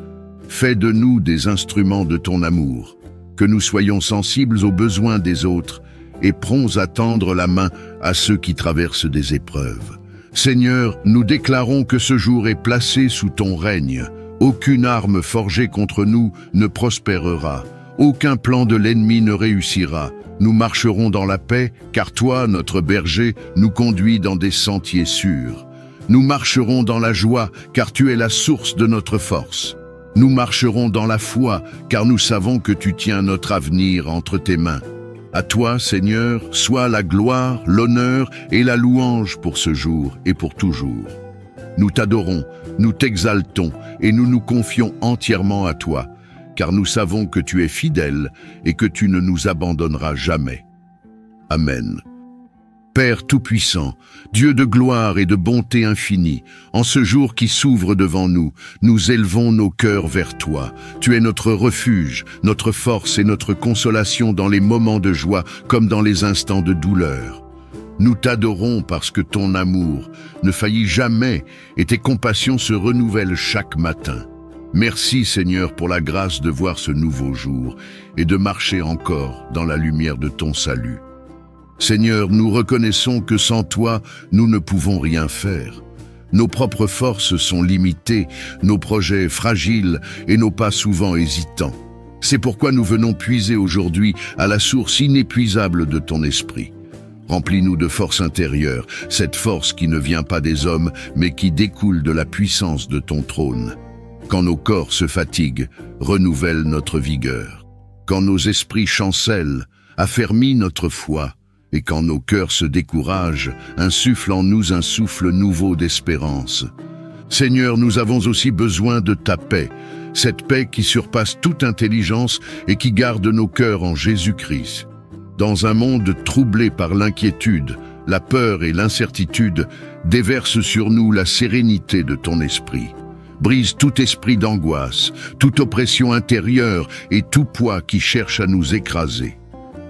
fais de nous des instruments de ton amour, que nous soyons sensibles aux besoins des autres et prompts à tendre la main à ceux qui traversent des épreuves. Seigneur, nous déclarons que ce jour est placé sous ton règne. Aucune arme forgée contre nous ne prospérera. Aucun plan de l'ennemi ne réussira. Nous marcherons dans la paix, car toi, notre berger, nous conduis dans des sentiers sûrs. Nous marcherons dans la joie, car tu es la source de notre force. Nous marcherons dans la foi, car nous savons que tu tiens notre avenir entre tes mains. À toi, Seigneur, soit la gloire, l'honneur et la louange pour ce jour et pour toujours. Nous t'adorons, nous t'exaltons et nous nous confions entièrement à toi, car nous savons que tu es fidèle et que tu ne nous abandonneras jamais. Amen. Père Tout-Puissant, Dieu de gloire et de bonté infinie, en ce jour qui s'ouvre devant nous, nous élevons nos cœurs vers toi. Tu es notre refuge, notre force et notre consolation dans les moments de joie comme dans les instants de douleur. Nous t'adorons parce que ton amour ne faillit jamais et tes compassions se renouvellent chaque matin. Merci Seigneur pour la grâce de voir ce nouveau jour et de marcher encore dans la lumière de ton salut. Seigneur, nous reconnaissons que sans toi, nous ne pouvons rien faire. Nos propres forces sont limitées, nos projets fragiles et nos pas souvent hésitants. C'est pourquoi nous venons puiser aujourd'hui à la source inépuisable de ton esprit. Remplis-nous de force intérieure, cette force qui ne vient pas des hommes, mais qui découle de la puissance de ton trône. Quand nos corps se fatiguent, renouvelle notre vigueur. Quand nos esprits chancellent, affermis notre foi. Et quand nos cœurs se découragent, insuffle en nous un souffle nouveau d'espérance. Seigneur, nous avons aussi besoin de ta paix, cette paix qui surpasse toute intelligence et qui garde nos cœurs en Jésus-Christ. Dans un monde troublé par l'inquiétude, la peur et l'incertitude, déverse sur nous la sérénité de ton esprit. Brise tout esprit d'angoisse, toute oppression intérieure et tout poids qui cherche à nous écraser.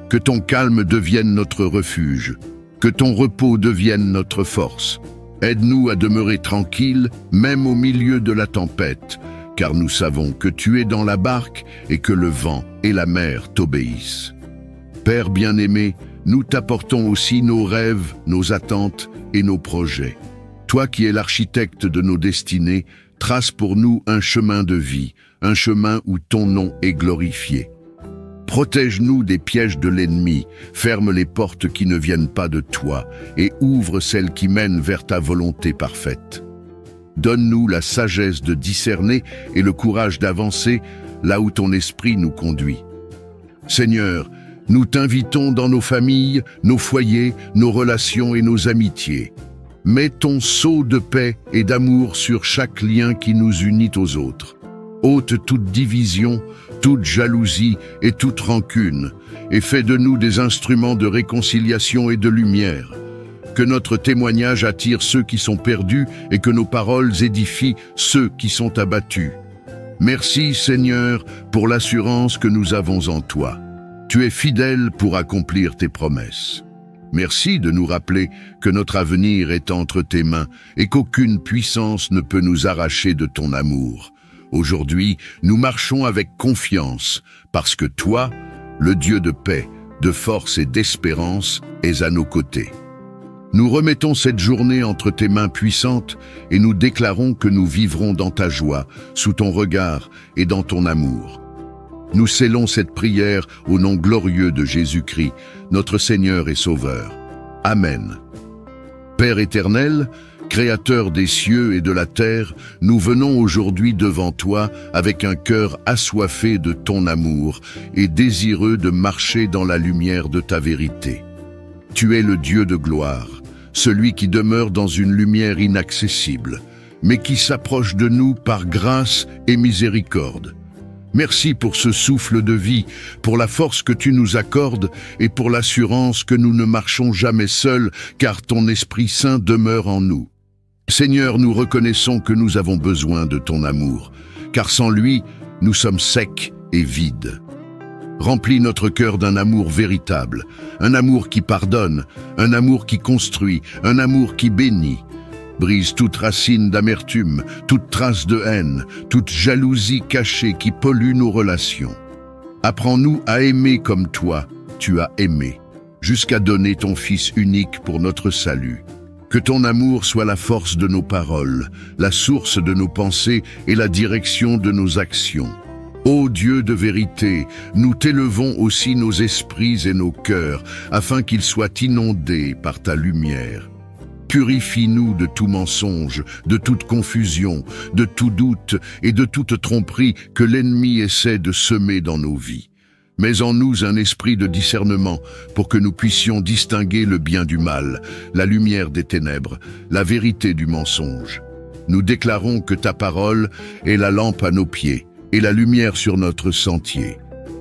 Que ton calme devienne notre refuge, que ton repos devienne notre force. Aide-nous à demeurer tranquilles, même au milieu de la tempête, car nous savons que tu es dans la barque et que le vent et la mer t'obéissent. Père bien-aimé, nous t'apportons aussi nos rêves, nos attentes et nos projets. Toi qui es l'architecte de nos destinées, trace pour nous un chemin de vie, un chemin où ton nom est glorifié. Protège-nous des pièges de l'ennemi, ferme les portes qui ne viennent pas de toi et ouvre celles qui mènent vers ta volonté parfaite. Donne-nous la sagesse de discerner et le courage d'avancer là où ton esprit nous conduit. Seigneur, nous t'invitons dans nos familles, nos foyers, nos relations et nos amitiés. Mets ton sceau de paix et d'amour sur chaque lien qui nous unit aux autres. Ôte toute division, toute jalousie et toute rancune, et fais de nous des instruments de réconciliation et de lumière. Que notre témoignage attire ceux qui sont perdus et que nos paroles édifient ceux qui sont abattus. Merci Seigneur pour l'assurance que nous avons en toi. Tu es fidèle pour accomplir tes promesses. Merci de nous rappeler que notre avenir est entre tes mains et qu'aucune puissance ne peut nous arracher de ton amour. Aujourd'hui, nous marchons avec confiance, parce que toi, le Dieu de paix, de force et d'espérance, es à nos côtés. Nous remettons cette journée entre tes mains puissantes et nous déclarons que nous vivrons dans ta joie, sous ton regard et dans ton amour. Nous scellons cette prière au nom glorieux de Jésus-Christ, notre Seigneur et Sauveur. Amen. Père éternel, Créateur des cieux et de la terre, nous venons aujourd'hui devant toi avec un cœur assoiffé de ton amour et désireux de marcher dans la lumière de ta vérité. Tu es le Dieu de gloire, celui qui demeure dans une lumière inaccessible, mais qui s'approche de nous par grâce et miséricorde. Merci pour ce souffle de vie, pour la force que tu nous accordes et pour l'assurance que nous ne marchons jamais seuls, car ton Esprit Saint demeure en nous. Seigneur, nous reconnaissons que nous avons besoin de ton amour, car sans lui, nous sommes secs et vides. Remplis notre cœur d'un amour véritable, un amour qui pardonne, un amour qui construit, un amour qui bénit. Brise toute racine d'amertume, toute trace de haine, toute jalousie cachée qui pollue nos relations. Apprends-nous à aimer comme toi, tu as aimé, jusqu'à donner ton Fils unique pour notre salut. Que ton amour soit la force de nos paroles, la source de nos pensées et la direction de nos actions. Ô Dieu de vérité, nous t'élevons aussi nos esprits et nos cœurs, afin qu'ils soient inondés par ta lumière. Purifie-nous de tout mensonge, de toute confusion, de tout doute et de toute tromperie que l'ennemi essaie de semer dans nos vies. Mets en nous un esprit de discernement pour que nous puissions distinguer le bien du mal, la lumière des ténèbres, la vérité du mensonge. Nous déclarons que ta parole est la lampe à nos pieds et la lumière sur notre sentier.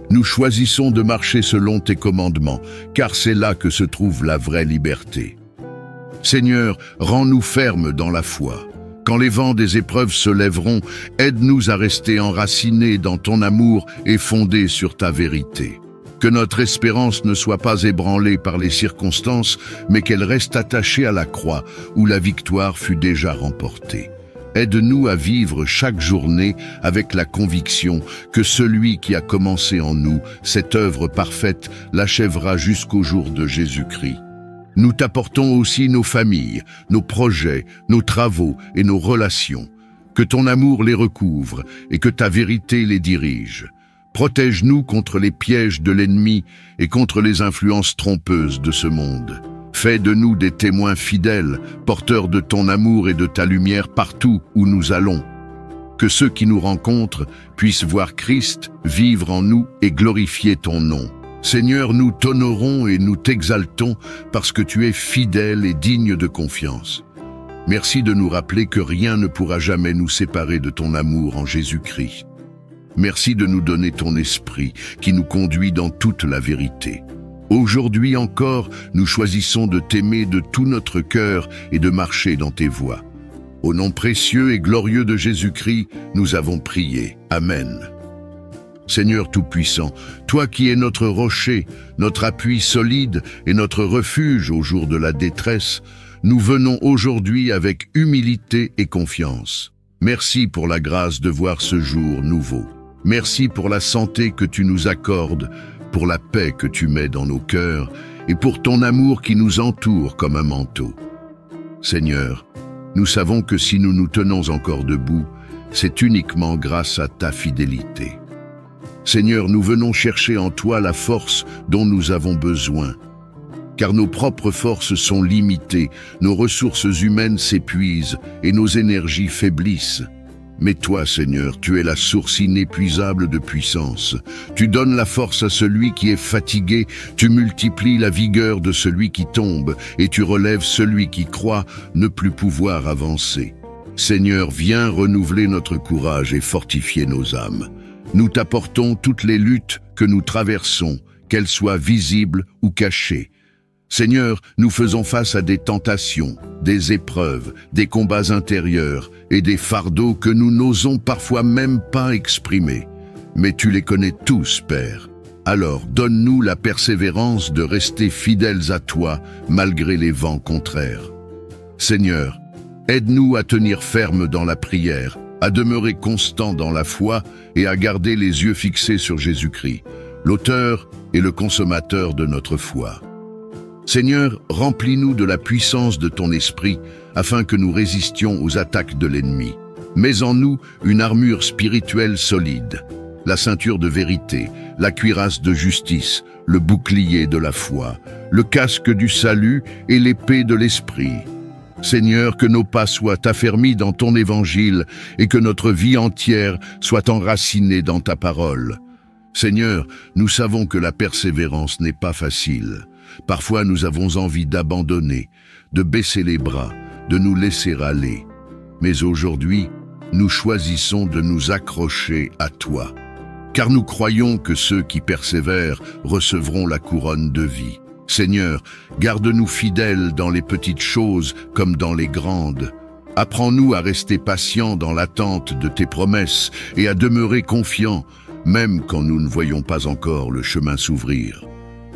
Nous choisissons de marcher selon tes commandements, car c'est là que se trouve la vraie liberté. Seigneur, rends-nous fermes dans la foi. Quand les vents des épreuves se lèveront, aide-nous à rester enracinés dans ton amour et fondés sur ta vérité. Que notre espérance ne soit pas ébranlée par les circonstances, mais qu'elle reste attachée à la croix, où la victoire fut déjà remportée. Aide-nous à vivre chaque journée avec la conviction que celui qui a commencé en nous cette œuvre parfaite l'achèvera jusqu'au jour de Jésus-Christ. Nous t'apportons aussi nos familles, nos projets, nos travaux et nos relations. Que ton amour les recouvre et que ta vérité les dirige. Protège-nous contre les pièges de l'ennemi et contre les influences trompeuses de ce monde. Fais de nous des témoins fidèles, porteurs de ton amour et de ta lumière partout où nous allons. Que ceux qui nous rencontrent puissent voir Christ vivre en nous et glorifier ton nom. Seigneur, nous t'honorons et nous t'exaltons parce que tu es fidèle et digne de confiance. Merci de nous rappeler que rien ne pourra jamais nous séparer de ton amour en Jésus-Christ. Merci de nous donner ton esprit qui nous conduit dans toute la vérité. Aujourd'hui encore, nous choisissons de t'aimer de tout notre cœur et de marcher dans tes voies. Au nom précieux et glorieux de Jésus-Christ, nous avons prié. Amen. Seigneur Tout-Puissant, toi qui es notre rocher, notre appui solide et notre refuge au jour de la détresse, nous venons aujourd'hui avec humilité et confiance. Merci pour la grâce de voir ce jour nouveau. Merci pour la santé que tu nous accordes, pour la paix que tu mets dans nos cœurs et pour ton amour qui nous entoure comme un manteau. Seigneur, nous savons que si nous nous tenons encore debout, c'est uniquement grâce à ta fidélité. Seigneur, nous venons chercher en toi la force dont nous avons besoin, car nos propres forces sont limitées, nos ressources humaines s'épuisent et nos énergies faiblissent. Mais toi, Seigneur, tu es la source inépuisable de puissance. Tu donnes la force à celui qui est fatigué, tu multiplies la vigueur de celui qui tombe, et tu relèves celui qui croit ne plus pouvoir avancer. Seigneur, viens renouveler notre courage et fortifier nos âmes. Nous t'apportons toutes les luttes que nous traversons, qu'elles soient visibles ou cachées. Seigneur, nous faisons face à des tentations, des épreuves, des combats intérieurs et des fardeaux que nous n'osons parfois même pas exprimer. Mais tu les connais tous, Père. Alors, donne-nous la persévérance de rester fidèles à toi malgré les vents contraires. Seigneur, aide-nous à tenir ferme dans la prière, à demeurer constant dans la foi et à garder les yeux fixés sur Jésus-Christ, l'auteur et le consommateur de notre foi. Seigneur, remplis-nous de la puissance de ton esprit afin que nous résistions aux attaques de l'ennemi. Mets en nous une armure spirituelle solide, la ceinture de vérité, la cuirasse de justice, le bouclier de la foi, le casque du salut et l'épée de l'esprit. Seigneur, que nos pas soient affermis dans ton évangile et que notre vie entière soit enracinée dans ta parole. Seigneur, nous savons que la persévérance n'est pas facile. Parfois nous avons envie d'abandonner, de baisser les bras, de nous laisser aller. Mais aujourd'hui, nous choisissons de nous accrocher à toi, car nous croyons que ceux qui persévèrent recevront la couronne de vie. Seigneur, garde-nous fidèles dans les petites choses comme dans les grandes. Apprends-nous à rester patients dans l'attente de tes promesses et à demeurer confiants, même quand nous ne voyons pas encore le chemin s'ouvrir.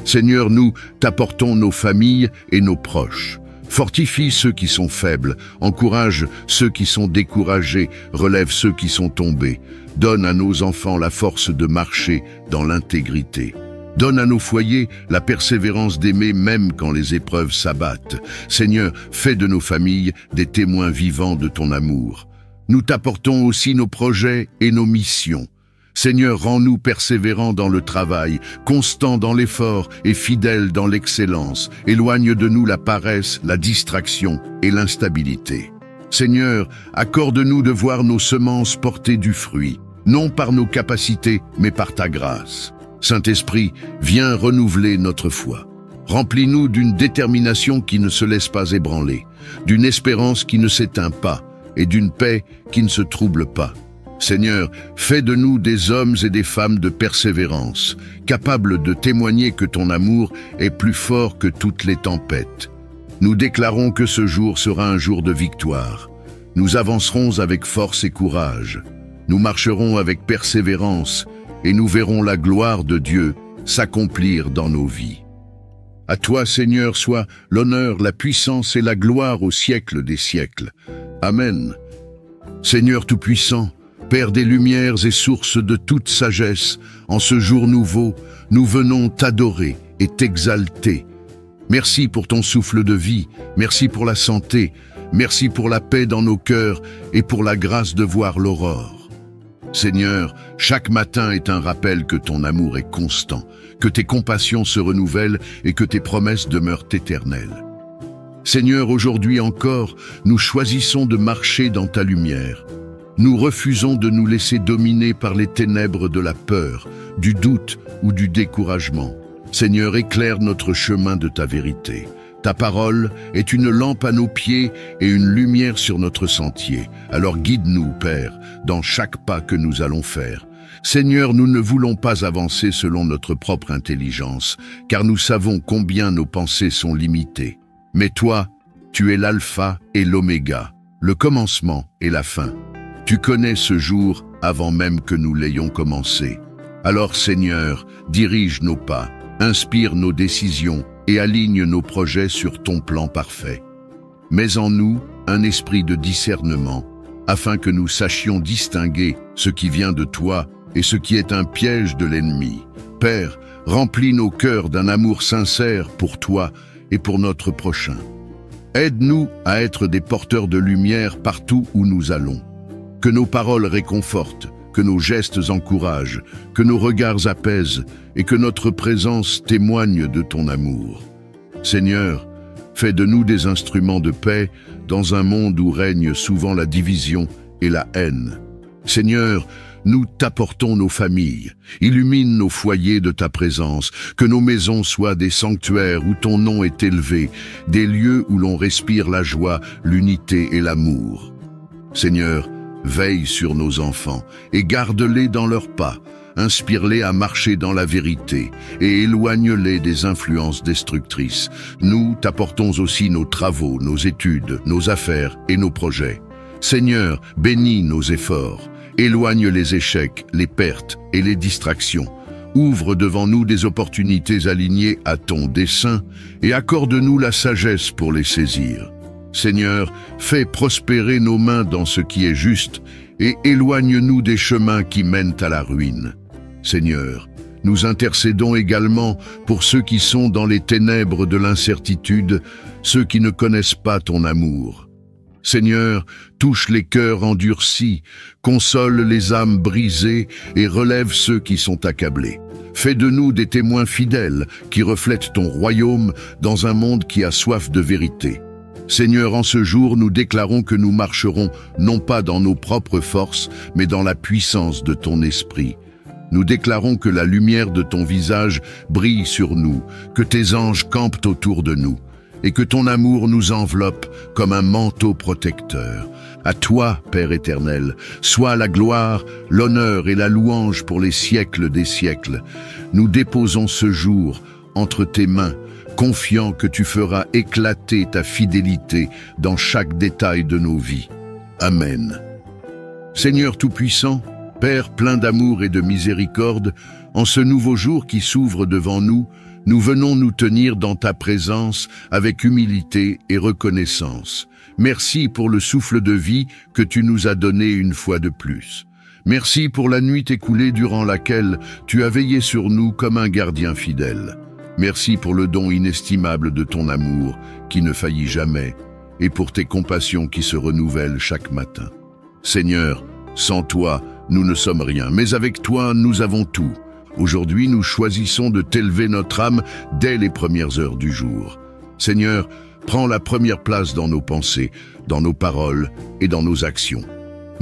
Seigneur, nous t'apportons nos familles et nos proches. Fortifie ceux qui sont faibles, encourage ceux qui sont découragés, relève ceux qui sont tombés. Donne à nos enfants la force de marcher dans l'intégrité. Donne à nos foyers la persévérance d'aimer même quand les épreuves s'abattent. Seigneur, fais de nos familles des témoins vivants de ton amour. Nous t'apportons aussi nos projets et nos missions. Seigneur, rends-nous persévérants dans le travail, constants dans l'effort et fidèles dans l'excellence. Éloigne de nous la paresse, la distraction et l'instabilité. Seigneur, accorde-nous de voir nos semences porter du fruit, non par nos capacités, mais par ta grâce. Saint-Esprit, viens renouveler notre foi. Remplis-nous d'une détermination qui ne se laisse pas ébranler, d'une espérance qui ne s'éteint pas et d'une paix qui ne se trouble pas. Seigneur, fais de nous des hommes et des femmes de persévérance, capables de témoigner que ton amour est plus fort que toutes les tempêtes. Nous déclarons que ce jour sera un jour de victoire. Nous avancerons avec force et courage. Nous marcherons avec persévérance et nous verrons la gloire de Dieu s'accomplir dans nos vies. À toi, Seigneur, soit l'honneur, la puissance et la gloire au siècle des siècles. Amen. Seigneur Tout-Puissant, Père des lumières et source de toute sagesse, en ce jour nouveau, nous venons t'adorer et t'exalter. Merci pour ton souffle de vie, merci pour la santé, merci pour la paix dans nos cœurs et pour la grâce de voir l'aurore. Seigneur, chaque matin est un rappel que ton amour est constant, que tes compassions se renouvellent et que tes promesses demeurent éternelles. Seigneur, aujourd'hui encore, nous choisissons de marcher dans ta lumière. Nous refusons de nous laisser dominer par les ténèbres de la peur, du doute ou du découragement. Seigneur, éclaire notre chemin de ta vérité. Ta parole est une lampe à nos pieds et une lumière sur notre sentier. Alors guide-nous, Père, dans chaque pas que nous allons faire. Seigneur, nous ne voulons pas avancer selon notre propre intelligence, car nous savons combien nos pensées sont limitées. Mais toi, tu es l'alpha et l'oméga, le commencement et la fin. Tu connais ce jour avant même que nous l'ayons commencé. Alors, Seigneur, dirige nos pas, inspire nos décisions et aligne nos projets sur ton plan parfait. Mets en nous un esprit de discernement, afin que nous sachions distinguer ce qui vient de toi et ce qui est un piège de l'ennemi. Père, remplis nos cœurs d'un amour sincère pour toi et pour notre prochain. Aide-nous à être des porteurs de lumière partout où nous allons. Que nos paroles réconfortent, que nos gestes encouragent, que nos regards apaisent et que notre présence témoigne de ton amour. Seigneur, fais de nous des instruments de paix dans un monde où règne souvent la division et la haine. Seigneur, nous t'apportons nos familles, illumine nos foyers de ta présence, que nos maisons soient des sanctuaires où ton nom est élevé, des lieux où l'on respire la joie, l'unité et l'amour. Seigneur, veille sur nos enfants et garde-les dans leurs pas, inspire-les à marcher dans la vérité et éloigne-les des influences destructrices. Nous t'apportons aussi nos travaux, nos études, nos affaires et nos projets. Seigneur, bénis nos efforts. Éloigne les échecs, les pertes et les distractions. Ouvre devant nous des opportunités alignées à ton dessein et accorde-nous la sagesse pour les saisir. Seigneur, fais prospérer nos mains dans ce qui est juste et éloigne-nous des chemins qui mènent à la ruine. Seigneur, nous intercédons également pour ceux qui sont dans les ténèbres de l'incertitude, ceux qui ne connaissent pas ton amour. Seigneur, touche les cœurs endurcis, console les âmes brisées et relève ceux qui sont accablés. Fais de nous des témoins fidèles qui reflètent ton royaume dans un monde qui a soif de vérité. Seigneur, en ce jour, nous déclarons que nous marcherons non pas dans nos propres forces, mais dans la puissance de ton esprit. Nous déclarons que la lumière de ton visage brille sur nous, que tes anges campent autour de nous, et que ton amour nous enveloppe comme un manteau protecteur. À toi, Père éternel, soit la gloire, l'honneur et la louange pour les siècles des siècles. Nous déposons ce jour entre tes mains, confiants que tu feras éclater ta fidélité dans chaque détail de nos vies. Amen. Seigneur Tout-Puissant, Père plein d'amour et de miséricorde, en ce nouveau jour qui s'ouvre devant nous, nous venons nous tenir dans ta présence avec humilité et reconnaissance. Merci pour le souffle de vie que tu nous as donné une fois de plus. Merci pour la nuit écoulée durant laquelle tu as veillé sur nous comme un gardien fidèle. Merci pour le don inestimable de ton amour qui ne faillit jamais et pour tes compassions qui se renouvellent chaque matin. Seigneur, sans toi, nous ne sommes rien, mais avec toi, nous avons tout. Aujourd'hui, nous choisissons de t'élever notre âme dès les premières heures du jour. Seigneur, prends la première place dans nos pensées, dans nos paroles et dans nos actions.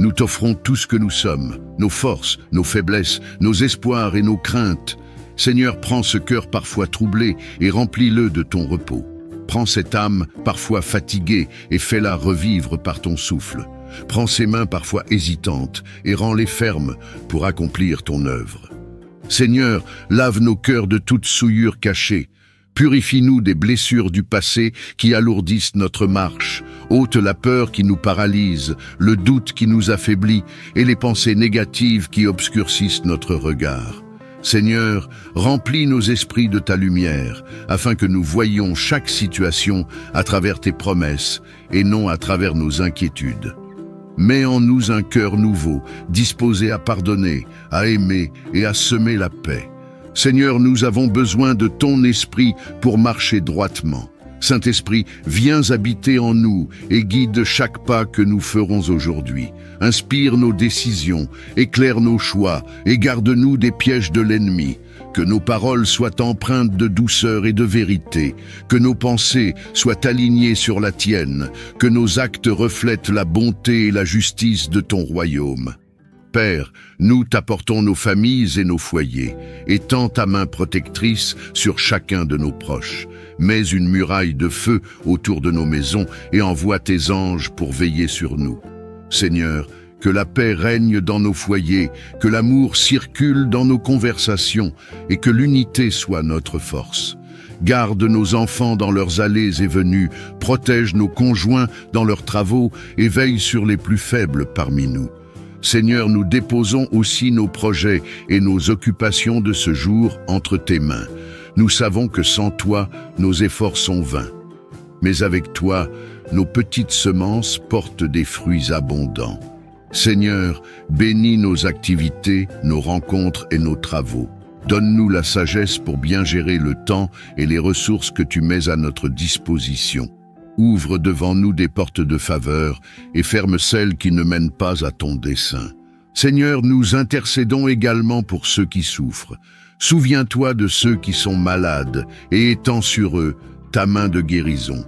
Nous t'offrons tout ce que nous sommes, nos forces, nos faiblesses, nos espoirs et nos craintes. Seigneur, prends ce cœur parfois troublé et remplis-le de ton repos. Prends cette âme parfois fatiguée et fais-la revivre par ton souffle. Prends ces mains parfois hésitantes et rends-les fermes pour accomplir ton œuvre. Seigneur, lave nos cœurs de toute souillure cachée. Purifie-nous des blessures du passé qui alourdissent notre marche. Ôte la peur qui nous paralyse, le doute qui nous affaiblit et les pensées négatives qui obscurcissent notre regard. Seigneur, remplis nos esprits de ta lumière, afin que nous voyions chaque situation à travers tes promesses et non à travers nos inquiétudes. Mets en nous un cœur nouveau, disposé à pardonner, à aimer et à semer la paix. Seigneur, nous avons besoin de ton esprit pour marcher droitement. Saint-Esprit, viens habiter en nous et guide chaque pas que nous ferons aujourd'hui. Inspire nos décisions, éclaire nos choix et garde-nous des pièges de l'ennemi. Que nos paroles soient empreintes de douceur et de vérité, que nos pensées soient alignées sur la tienne, que nos actes reflètent la bonté et la justice de ton royaume. Père, nous t'apportons nos familles et nos foyers, étends ta main protectrice sur chacun de nos proches. Mets une muraille de feu autour de nos maisons et envoie tes anges pour veiller sur nous. Seigneur, que la paix règne dans nos foyers, que l'amour circule dans nos conversations et que l'unité soit notre force. Garde nos enfants dans leurs allées et venues, protège nos conjoints dans leurs travaux et veille sur les plus faibles parmi nous. Seigneur, nous déposons aussi nos projets et nos occupations de ce jour entre tes mains. Nous savons que sans toi, nos efforts sont vains. Mais avec toi, nos petites semences portent des fruits abondants. Seigneur, bénis nos activités, nos rencontres et nos travaux. Donne-nous la sagesse pour bien gérer le temps et les ressources que tu mets à notre disposition. Ouvre devant nous des portes de faveur et ferme celles qui ne mènent pas à ton dessein. Seigneur, nous intercédons également pour ceux qui souffrent. Souviens-toi de ceux qui sont malades et étends sur eux ta main de guérison.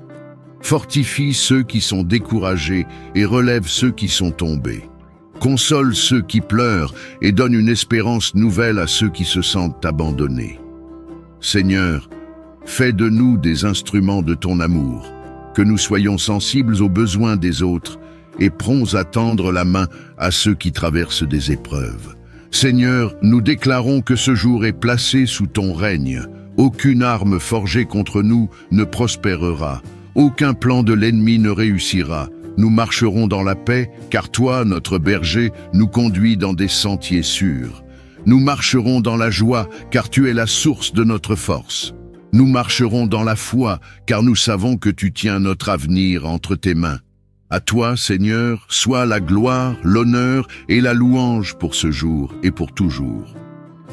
Fortifie ceux qui sont découragés et relève ceux qui sont tombés. Console ceux qui pleurent et donne une espérance nouvelle à ceux qui se sentent abandonnés. Seigneur, fais de nous des instruments de ton amour, que nous soyons sensibles aux besoins des autres et prompts à tendre la main à ceux qui traversent des épreuves. Seigneur, nous déclarons que ce jour est placé sous ton règne. Aucune arme forgée contre nous ne prospérera. Aucun plan de l'ennemi ne réussira. Nous marcherons dans la paix, car toi, notre berger, nous conduis dans des sentiers sûrs. Nous marcherons dans la joie, car tu es la source de notre force. Nous marcherons dans la foi, car nous savons que tu tiens notre avenir entre tes mains. À toi, Seigneur, soit la gloire, l'honneur et la louange pour ce jour et pour toujours.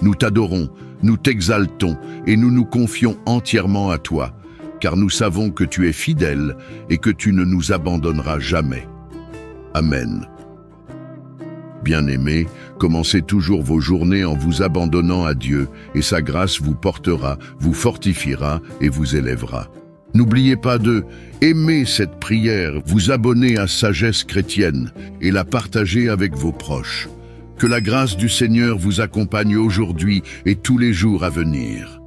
Nous t'adorons, nous t'exaltons et nous nous confions entièrement à toi, car nous savons que tu es fidèle et que tu ne nous abandonneras jamais. Amen. Bien-aimés, commencez toujours vos journées en vous abandonnant à Dieu, et sa grâce vous portera, vous fortifiera et vous élèvera. N'oubliez pas de aimer cette prière, vous abonner à Sagesse Chrétienne et la partager avec vos proches. Que la grâce du Seigneur vous accompagne aujourd'hui et tous les jours à venir.